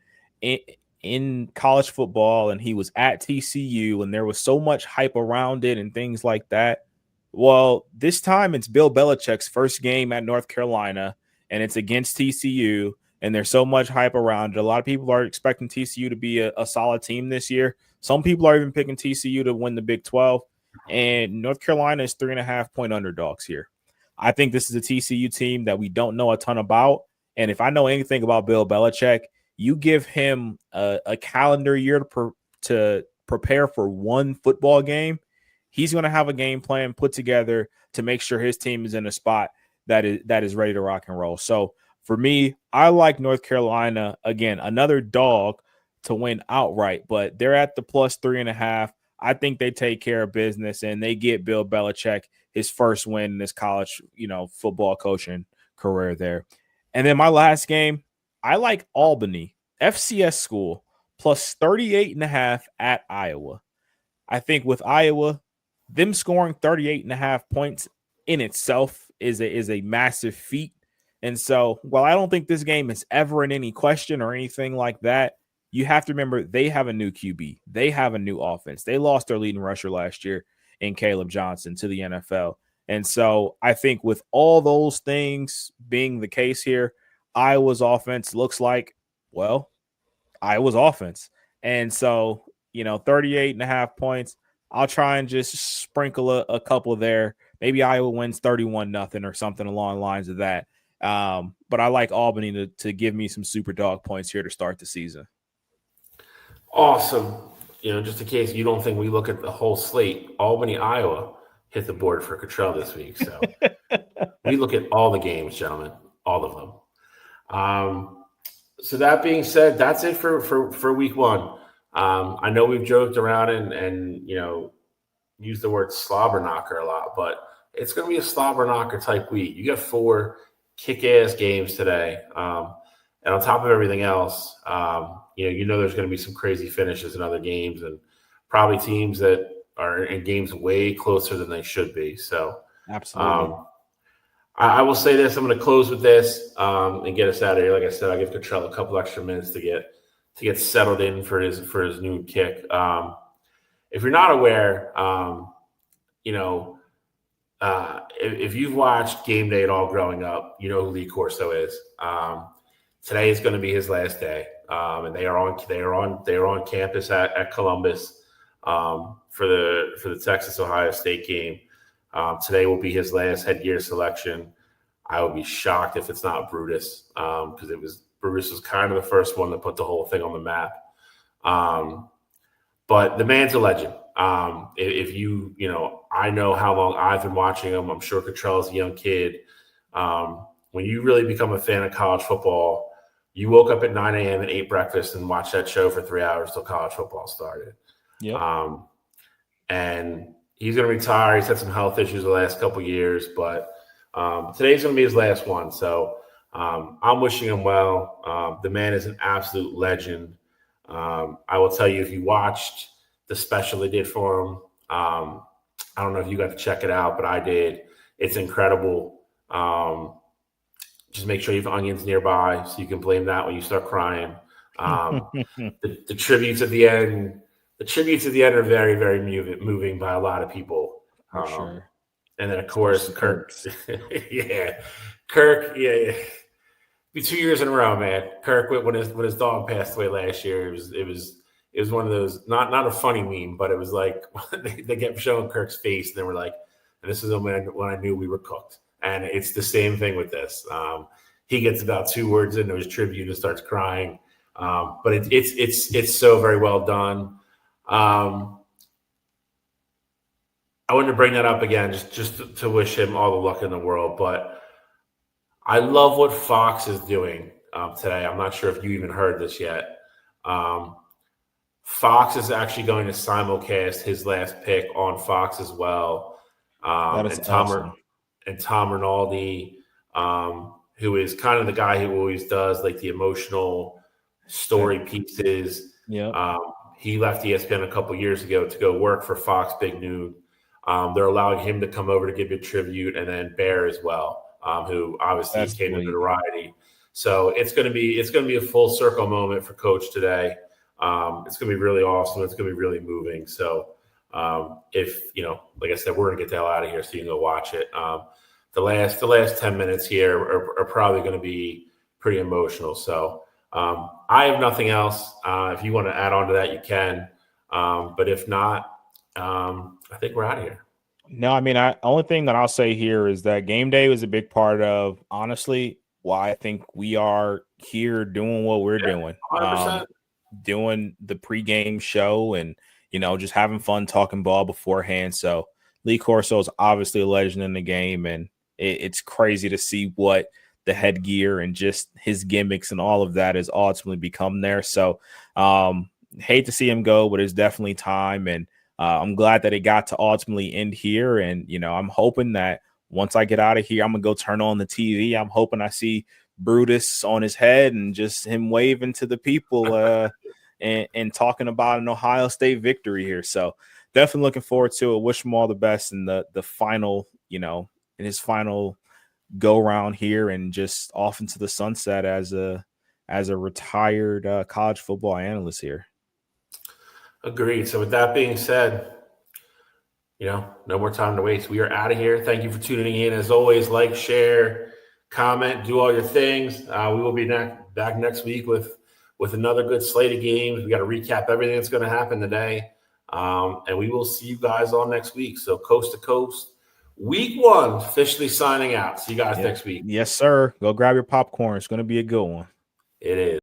in college football, and he was at TCU, and there was so much hype around it and things like that. Well, this time it's Bill Belichick's first game at North Carolina, and it's against TCU, and there's so much hype around it. A lot of people are expecting TCU to be a solid team this year. Some people are even picking TCU to win the Big 12, and North Carolina is 3.5-point underdogs here. I think this is a TCU team that we don't know a ton about, and if I know anything about Bill Belichick, you give him a calendar year to prepare for one football game, he's going to have a game plan put together to make sure his team is in a spot that is ready to rock and roll. So for me, I like North Carolina. Again, another dog to win outright, but they're at the plus 3.5. I think they take care of business and they get Bill Belichick his first win in his college, football coaching career there. And then my last game, I like Albany, FCS school, plus 38.5 at Iowa. I think with Iowa, them scoring 38.5 points in itself is a massive feat. And so while I don't think this game is ever in any question or anything like that, you have to remember they have a new QB. They have a new offense. They lost their leading rusher last year in Caleb Johnson to the NFL. And so I think with all those things being the case here, Iowa's offense looks like, well, Iowa's offense. And so, 38.5 points. I'll try and just sprinkle a couple there. Maybe Iowa wins 31-0 or something along the lines of that. But I like Albany to give me some super dog points here to start the season. Awesome. Just in case you don't think we look at the whole slate, Albany, Iowa hit the board for Cottrell this week. So we look at all the games, gentlemen, all of them. So that being said, that's it for week 1. I know we've joked around and used the word slobber knocker a lot, but it's going to be a slobber knocker type week. You got 4 kick-ass games today. And on top of everything else, there's going to be some crazy finishes in other games and probably teams that are in games way closer than they should be. So absolutely. I will say this. I'm going to close with this and get us out of here. Like I said, I'll give Cottrell a couple extra minutes to get settled in for his new kick. If you're not aware, if you've watched Game Day at all growing up, you know who Lee Corso is. Today is going to be his last day, and they are on campus at Columbus for the Texas Ohio State game. Today will be his last headgear selection. I would be shocked if it's not Brutus, because Brutus was kind of the first one to put the whole thing on the map. But the man's a legend. If I know how long I've been watching him. I'm sure Cottrell's a young kid. When you really become a fan of college football, you woke up at 9 a.m. and ate breakfast and watched that show for 3 hours till college football started. Yep. And he's going to retire. He's had some health issues the last couple of years, but today's going to be his last one. So I'm wishing him well. The man is an absolute legend. I will tell you, if you watched the special they did for him, I don't know if you got to check it out, but I did. It's incredible. Just make sure you have onions nearby so you can blame that when you start crying. The tributes at the end, are very, very moving by a lot of people. For sure. And then of course Kirk. Kirk, be 2 years in a row, man. Kirk, when his dog passed away last year, it was one of those, not a funny meme, but it was like they kept showing Kirk's face, and they were like, and this is when I knew we were cooked. And it's the same thing with this. He gets about 2 words into his tribute and starts crying. But it's so very well done. I wanted to bring that up again, just to wish him all the luck in the world. But I love what Fox is doing today. I'm not sure if you even heard this yet. Fox is actually going to simulcast his last pick on Fox as well. That is awesome. And Tom Rinaldi, who is kind of the guy who always does like the emotional story pieces. Yeah. He left ESPN a couple years ago to go work for Fox Big Noon. They're allowing him to come over to give you a tribute, and then Bear as well, who obviously came into notoriety. So it's going to be a full circle moment for Coach today. It's going to be really awesome. It's going to be really moving. So if like I said, we're going to get the hell out of here so you can go watch it. The last 10 minutes here are probably going to be pretty emotional. So I have nothing else. If you want to add on to that, you can. But if not, I think we're out of here. No, I mean, only thing that I'll say here is that game day was a big part of, honestly, why I think we are here doing what we're doing. 100%. Doing the pregame show and, just having fun talking ball beforehand. So Lee Corso is obviously a legend in the game, and it's crazy to see what the headgear and just his gimmicks and all of that has ultimately become there. So hate to see him go, but it's definitely time. And I'm glad that it got to ultimately end here. And, I'm hoping that once I get out of here, I'm going to go turn on the TV. I'm hoping I see Brutus on his head and just him waving to the people and talking about an Ohio State victory here. So definitely looking forward to it. Wish him all the best in the final, in his final go round here, and just off into the sunset as a retired college football analyst here. Agreed. So with that being said, no more time to waste. We are out of here. Thank you for tuning in. As always, like, share, comment, do all your things. We will be back next week with another good slate of games. We got to recap everything that's going to happen today. And we will see you guys all next week. So Coast to Coast, week 1 officially signing out. See you guys next week. Yes, sir. Go grab your popcorn. It's going to be a good one. It is.